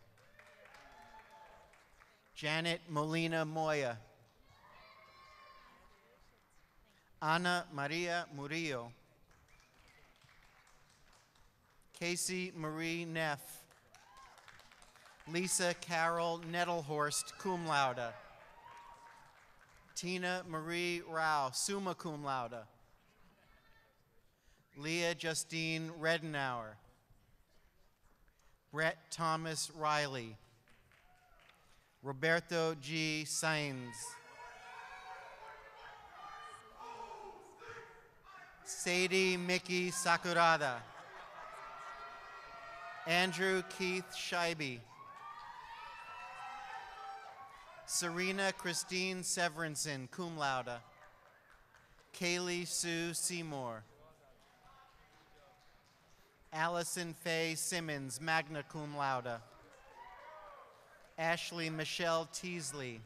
Janet Molina Moya. Ana Maria Murillo. Casey Marie Neff. Lisa Carol Nettlehorst, cum laude. Tina Marie Rao, summa cum laude. Leah Justine Redenauer. Brett Thomas Riley. Roberto G. Sainz. Sadie Mickey Sakurada. Andrew Keith Scheibe. Serena Christine Severinson, cum laude. Kaylee Sue Seymour. Allison Faye Simmons, magna cum laude. Ashley Michelle Teasley.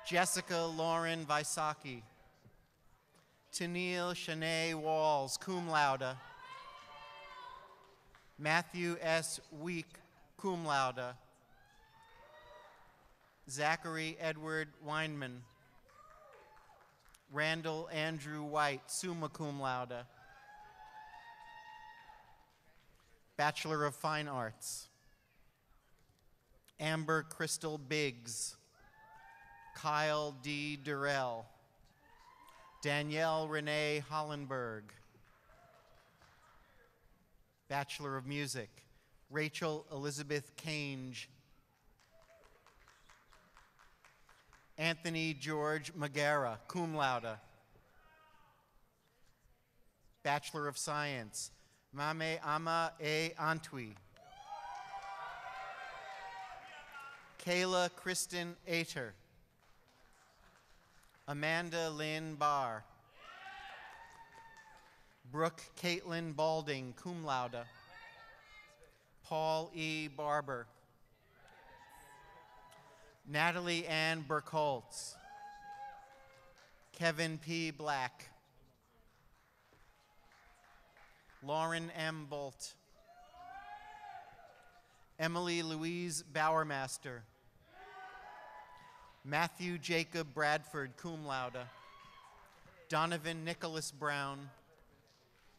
Jessica Lauren Visaki. Tennille Shanae Walls, cum laude. Matthew S. Week, cum laude. Zachary Edward Weinman. Randall Andrew White, summa cum laude. Bachelor of Fine Arts. Amber Crystal Biggs. Kyle D. Durrell. Danielle Renee Hollenberg. Bachelor of Music. Rachel Elizabeth Cange. Anthony George Magara, cum laude. Bachelor of Science. Mame Ama E. Antwi. Kayla Kristen Ater. Amanda Lynn Barr. Brooke Caitlin Balding, cum laude. Paul E. Barber. Natalie Ann Burkholtz. Kevin P. Black. Lauren M. Bolt. Emily Louise Bowermaster. Matthew Jacob Bradford, cum laude. Donovan Nicholas Brown.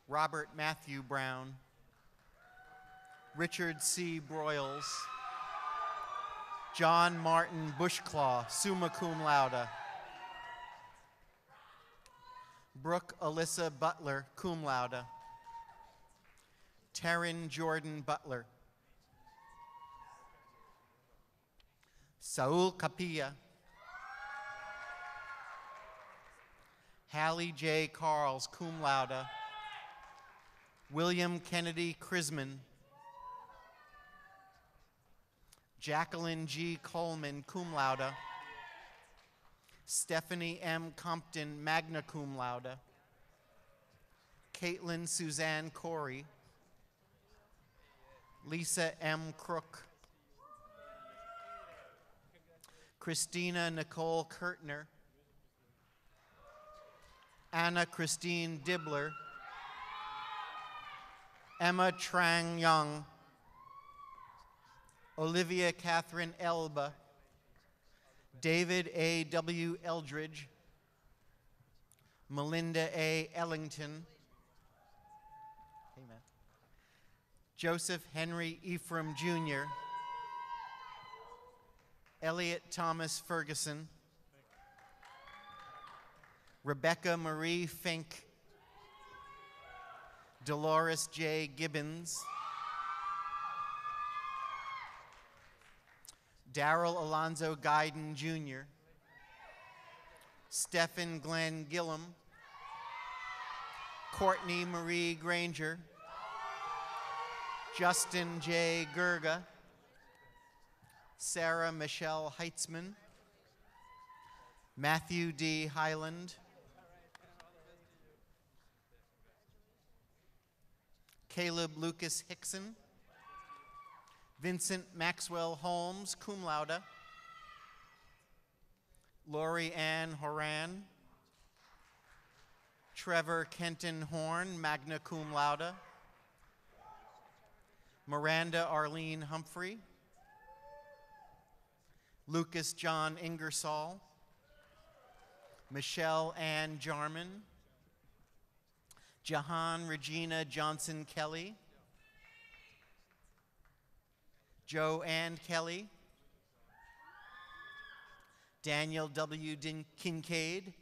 Robert Matthew Brown. Richard C. Broyles. John Martin Bushclaw, summa cum laude. Brooke Alyssa Butler, cum laude. Taryn Jordan Butler. Saul Capilla. Hallie J. Carls, cum laude. William Kennedy Crisman. Jacqueline G. Coleman, cum laude. Stephanie M. Compton, magna cum laude. Caitlin Suzanne Corey. Lisa M. Crook. Christina Nicole Kurtner. Anna Christine Dibbler. Emma Trang Young. Olivia Catherine Elba. David A. W. Eldridge. Melinda A. Ellington. Amen. Joseph Henry Ephraim Jr. Elliot Thomas Ferguson. Rebecca Marie Fink. Dolores J. Gibbons. Darrell Alonzo Guyden Jr. Stephen Glenn Gillum. Courtney Marie Granger. Justin J. Gerga. Sarah Michelle Heitzman. Matthew D. Highland. Caleb Lucas Hickson. Vincent Maxwell Holmes, cum laude. Lori Ann Horan. Trevor Kenton Horn, magna cum laude. Miranda Arlene Humphrey. Lucas John Ingersoll. Michelle Ann Jarman. Jahan Regina Johnson Kelly. Joanne Kelly. Daniel W. Kincaid.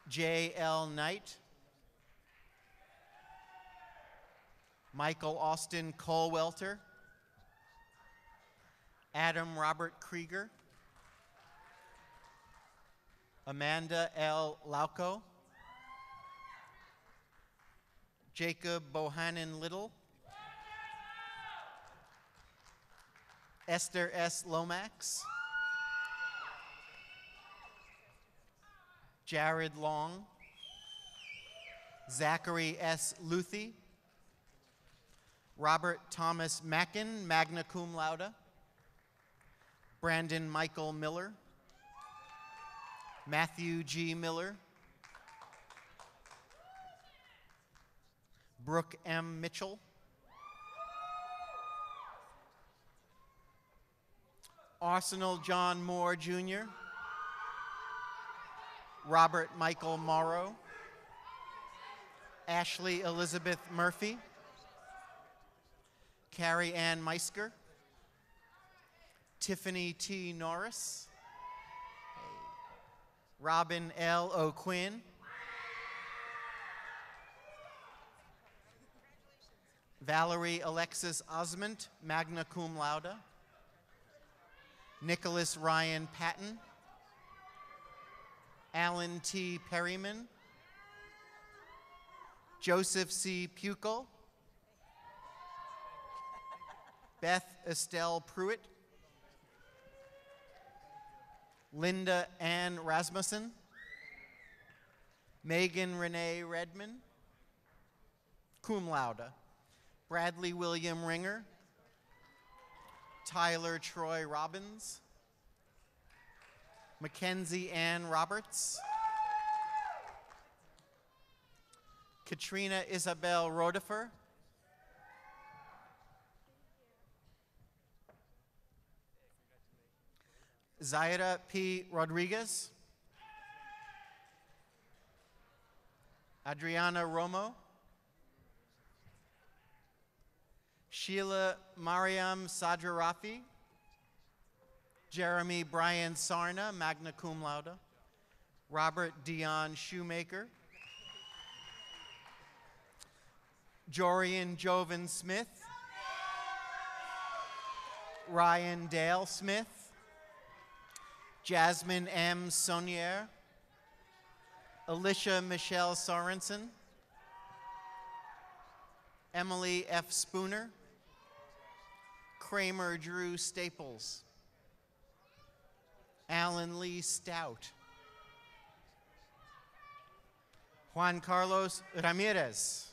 J. L. Knight. Michael Austin Colwelter. Adam Robert Krieger. Amanda L. Lauco. Jacob Bohannon Little. Esther S. Lomax. Jared Long. Zachary S. Luthi. Robert Thomas Mackin, magna cum laude. Brandon Michael Miller. Matthew G. Miller. Brooke M. Mitchell. Arsenal John Moore, Jr. Robert Michael Morrow. Ashley Elizabeth Murphy. Carrie Ann Meisker. Tiffany T. Norris. Robin L. O'Quinn. Valerie Alexis Osment, magna cum laude. Nicholas Ryan Patton. Alan T. Perryman. Joseph C. Pukel. Beth Estelle Pruitt. Linda Ann Rasmussen. Megan Renee Redman. Cum laude. Bradley William Ringer. Tyler Troy Robbins. Mackenzie Ann Roberts. Katrina Isabel Rodefer. Zaira P. Rodriguez. Adriana Romo. Sheila Mariam Sadra Rafi. Jeremy Brian Sarna, magna cum laude. Robert Dion Shoemaker. Jorian Jovan Smith. Ryan Dale Smith. Jasmine M. Saunier. Alicia Michelle Sorensen. Emily F. Spooner. Kramer Drew Staples. Alan Lee Stout. Juan Carlos Ramirez.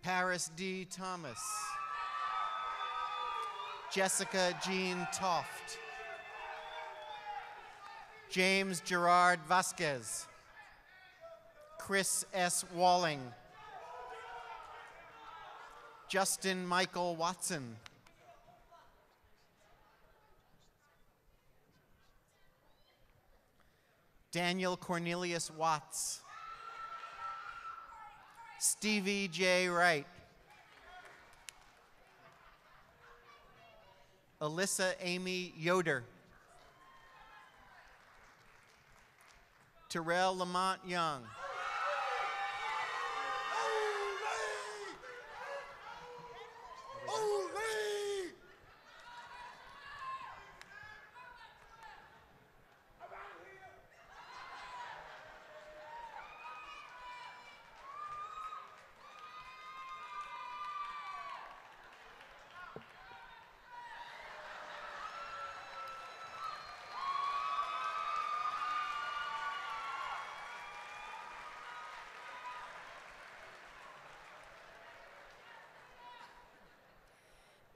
Paris D. Thomas. Jessica Jean Toft. James Gerard Vasquez. Chris S. Walling. Justin Michael Watson. Daniel Cornelius Watts. Stevie J. Wright. Alyssa Amy Yoder. Terrell Lamont Young.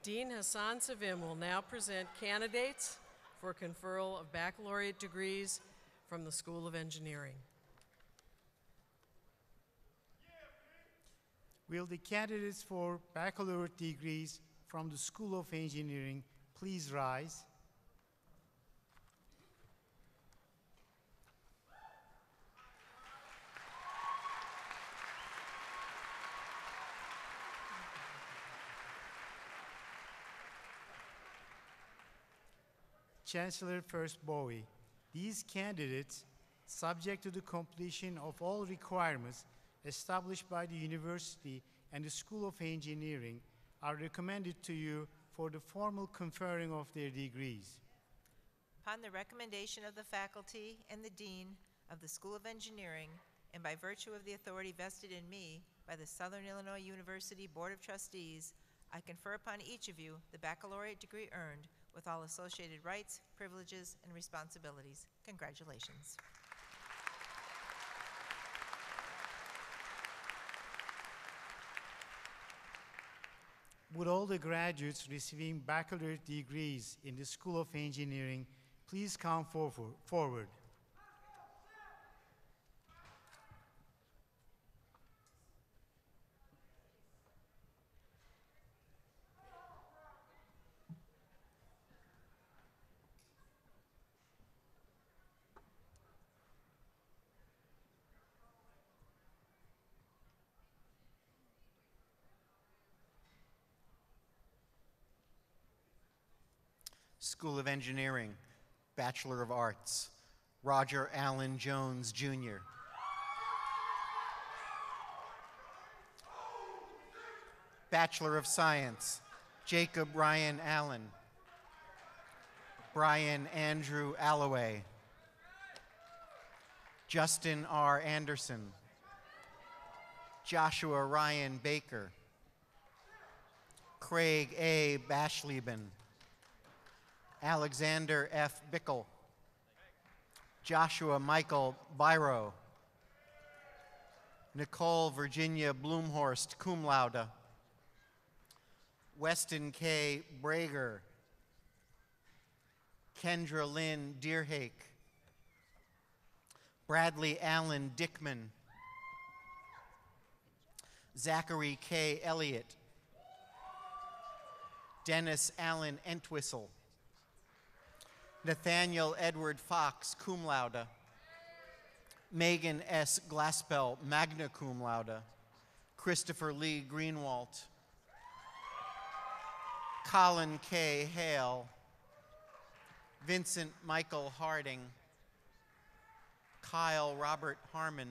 Dean Hassan Savim will now present candidates for conferral of baccalaureate degrees from the School of Engineering. Will the candidates for baccalaureate degrees from the School of Engineering please rise? Chancellor First Bowie, these candidates, subject to the completion of all requirements established by the university and the School of Engineering, are recommended to you for the formal conferring of their degrees. Upon the recommendation of the faculty and the Dean of the School of Engineering, and by virtue of the authority vested in me by the Southern Illinois University Board of Trustees, I confer upon each of you the baccalaureate degree earned with all associated rights, privileges, and responsibilities. Congratulations. Would all the graduates receiving baccalaureate degrees in the School of Engineering please come forward? School of Engineering, Bachelor of Arts, Roger Allen Jones, Jr. Bachelor of Science, Jacob Ryan Allen, Brian Andrew Alloway, Justin R. Anderson, Joshua Ryan Baker, Craig A. Bashleben, Alexander F. Bickle, Joshua Michael Byro, Nicole Virginia Bloomhorst, cum laude, Weston K. Brager, Kendra Lynn Deerhake, Bradley Allen Dickman, Zachary K. Elliott, Dennis Allen Entwistle, Nathaniel Edward Fox, cum laude, Megan S. Glaspel, magna cum laude, Christopher Lee Greenwalt, Colin K. Hale, Vincent Michael Harding, Kyle Robert Harmon,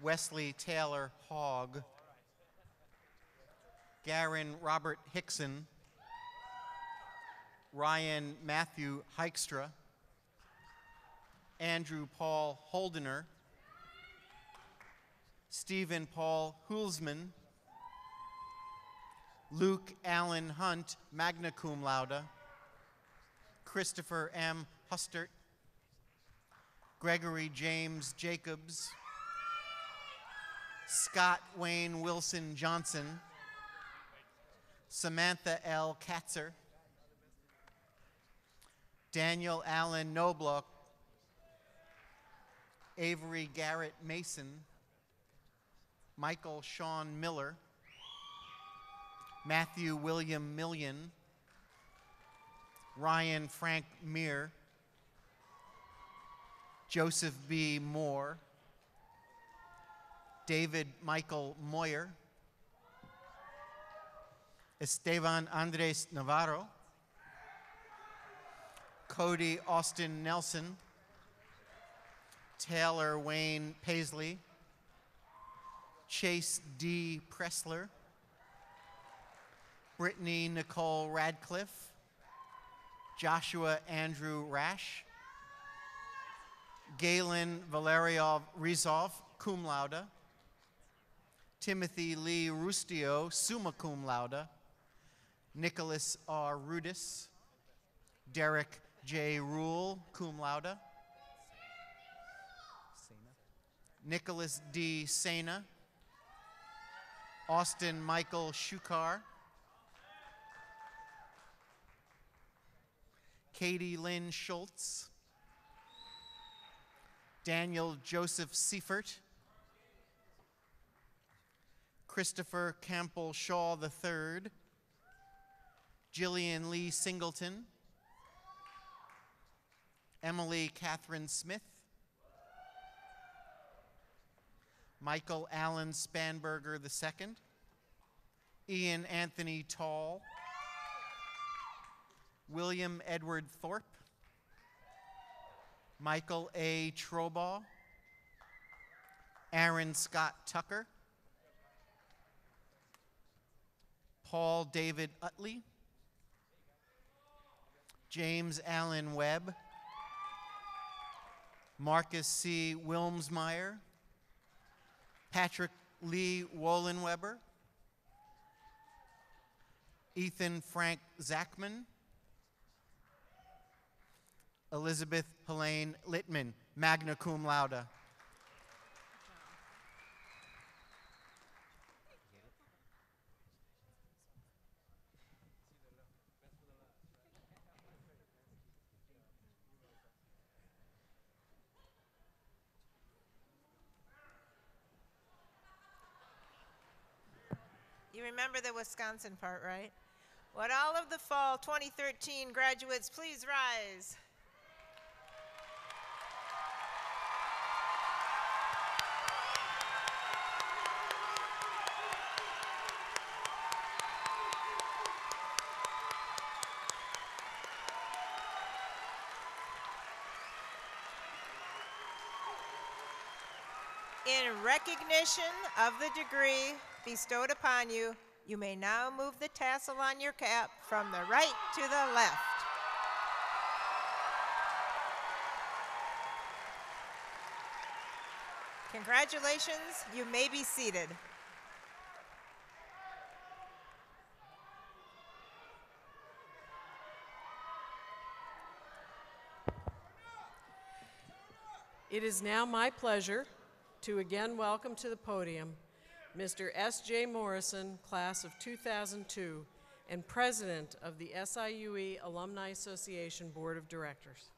Wesley Taylor Hogg, Garen Robert Hickson, Ryan Matthew Heikstra, Andrew Paul Holdener, Stephen Paul Hulsman, Luke Allen Hunt, magna cum laude, Christopher M. Hustert, Gregory James Jacobs, Scott Wayne Wilson Johnson, Samantha L. Katzer, Daniel Allen Knobloch, Avery Garrett Mason, Michael Sean Miller, Matthew William Million, Ryan Frank Meir, Joseph B. Moore, David Michael Moyer, Esteban Andres Navarro, Cody Austin Nelson, Taylor Wayne Paisley, Chase D. Pressler, Brittany Nicole Radcliffe, Joshua Andrew Rash, Galen Valeriov Rizov, cum laude, Timothy Lee Rustio, summa cum laude, Nicholas R. Rudis, Derek J. Rule, cum laude, Nicholas D. Sena, Austin Michael Shukar, Katie Lynn Schultz, Daniel Joseph Seifert, Christopher Campbell Shaw III, Jillian Lee Singleton, Emily Catherine Smith, Michael Allen Spanberger II, Ian Anthony Tall, William Edward Thorpe, Michael A. Trobaugh, Aaron Scott Tucker, Paul David Utley, James Allen Webb, Marcus C. Wilmsmeyer, Patrick Lee Wollenweber, Ethan Frank Zachman, Elizabeth Helene Littman, magna cum laude. You remember the Wisconsin part, right? Would all of the fall 2013 graduates please rise? In recognition of the degree bestowed upon you, you may now move the tassel on your cap from the right to the left. Congratulations, you may be seated. It is now my pleasure to again welcome to the podium Mr. S.J. Morrison, class of 2002, and President of the SIUE Alumni Association Board of Directors.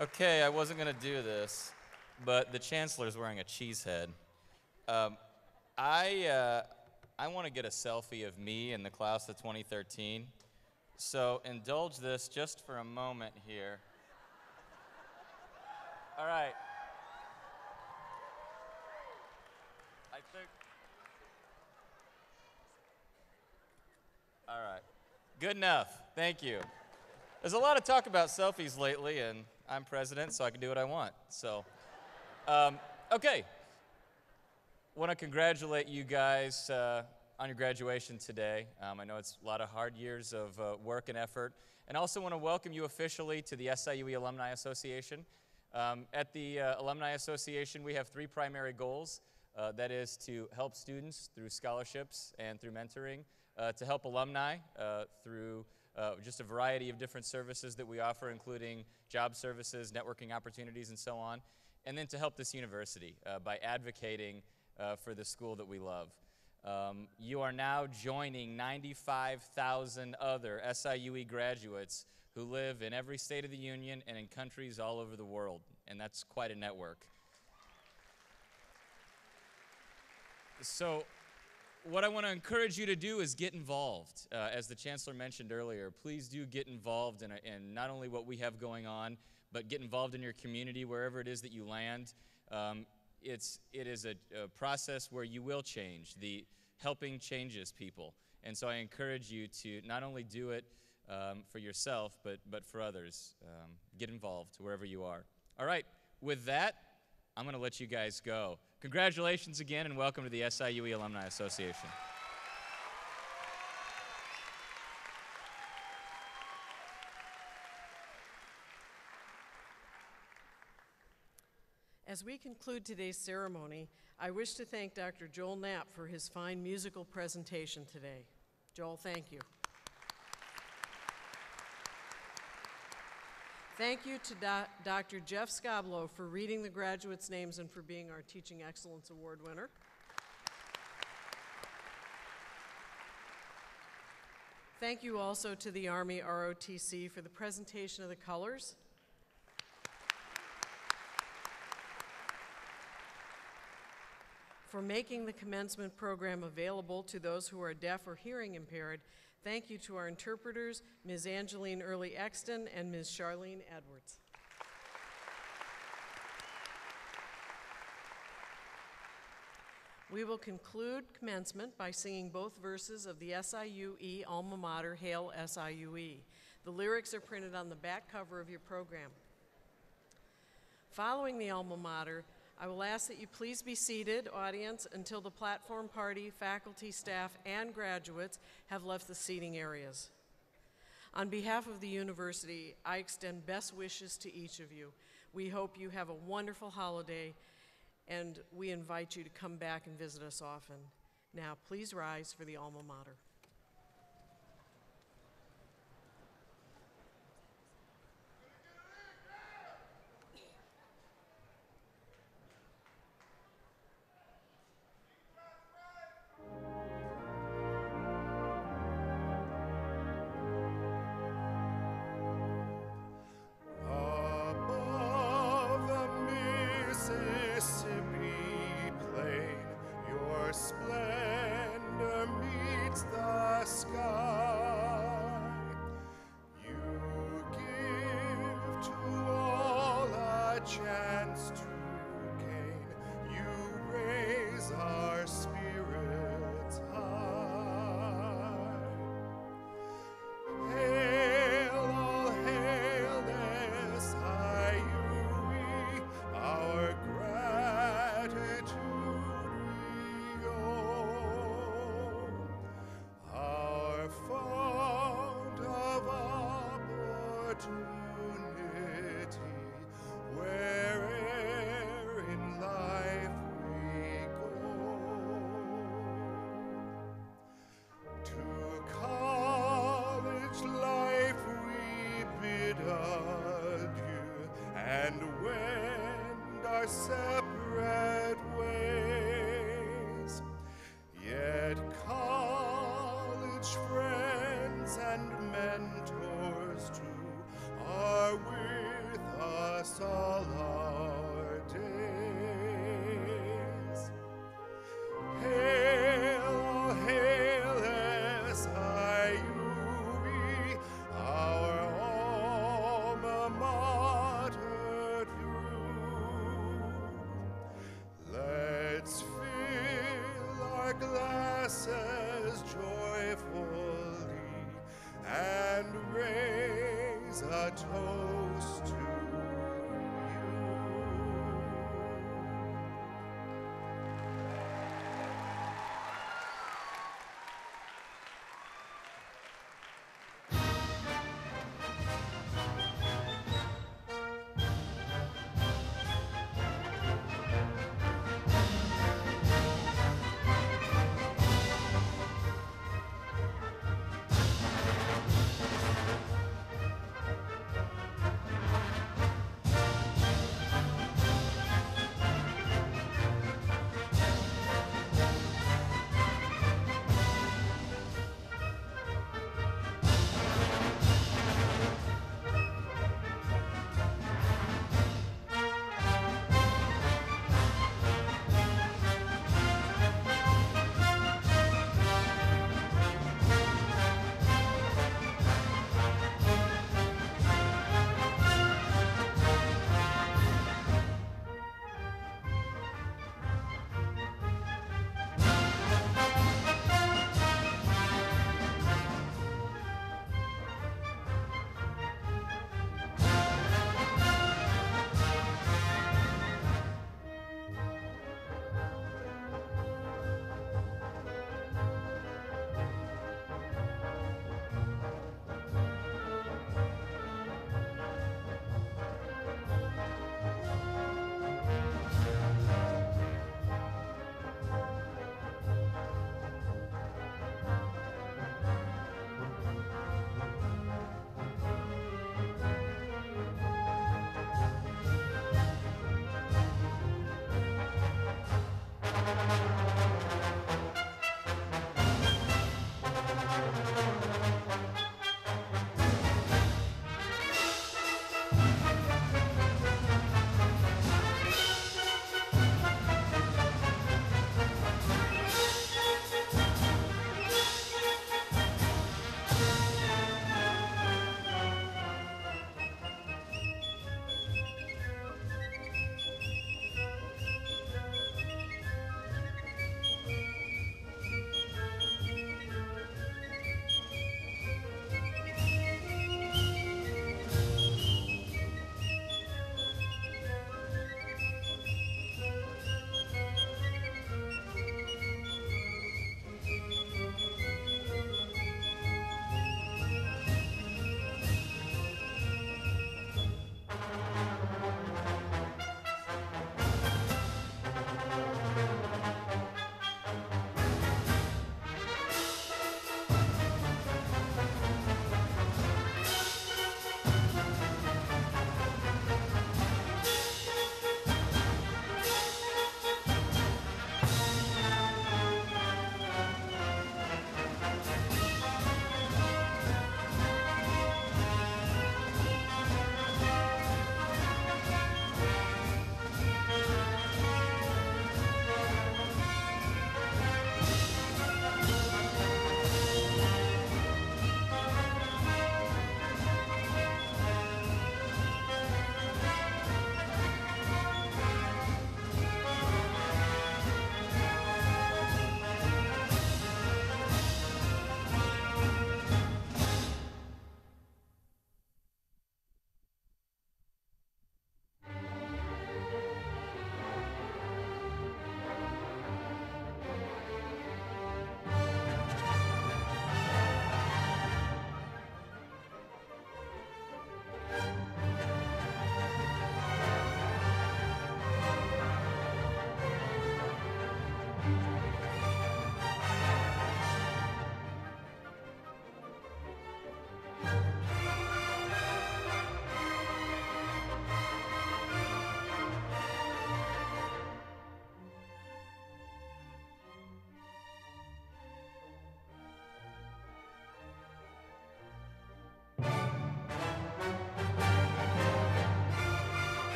Okay, I wasn't going to do this, but the Chancellor's wearing a cheese head. I want to get a selfie of me in the class of 2013, so indulge this just for a moment here. All right. All right. Good enough. Thank you. There's a lot of talk about selfies lately, and I'm president, so I can do what I want. So, okay. Want to congratulate you guys on your graduation today. I know it's a lot of hard years of work and effort. And also want to welcome you officially to the SIUE Alumni Association. At the Alumni Association, we have 3 primary goals. That is to help students through scholarships and through mentoring, to help alumni through just a variety of different services that we offer, including job services, networking opportunities, and so on, and then to help this university by advocating for the school that we love. You are now joining 95,000 other SIUE graduates who live in every state of the union and in countries all over the world, and that's quite a network. So what I want to encourage you to do is get involved. As the Chancellor mentioned earlier, please do get involved in not only what we have going on, but get involved in your community wherever it is that you land. It is a process where you will change. The helping changes people. And so I encourage you to not only do it for yourself, but for others. Get involved wherever you are. All right, with that, I'm going to let you guys go. Congratulations again, and welcome to the SIUE Alumni Association. As we conclude today's ceremony, I wish to thank Dr. Joel Knapp for his fine musical presentation today. Joel, thank you. Thank you to Dr. Jeff Scablo for reading the graduates' names and for being our Teaching Excellence Award winner. Thank you also to the Army ROTC for the presentation of the colors. For making the commencement program available to those who are deaf or hearing impaired. Thank you to our interpreters, Ms. Angeline Early-Exton and Ms. Charlene Edwards. We will conclude commencement by singing both verses of the SIUE alma mater, Hail SIUE. The lyrics are printed on the back cover of your program. Following the alma mater, I will ask that you please be seated, audience, until the platform party, faculty, staff, and graduates have left the seating areas. On behalf of the university, I extend best wishes to each of you. We hope you have a wonderful holiday, and we invite you to come back and visit us often. Now, please rise for the alma mater. Splendor meets the masses joyfully and raise a toast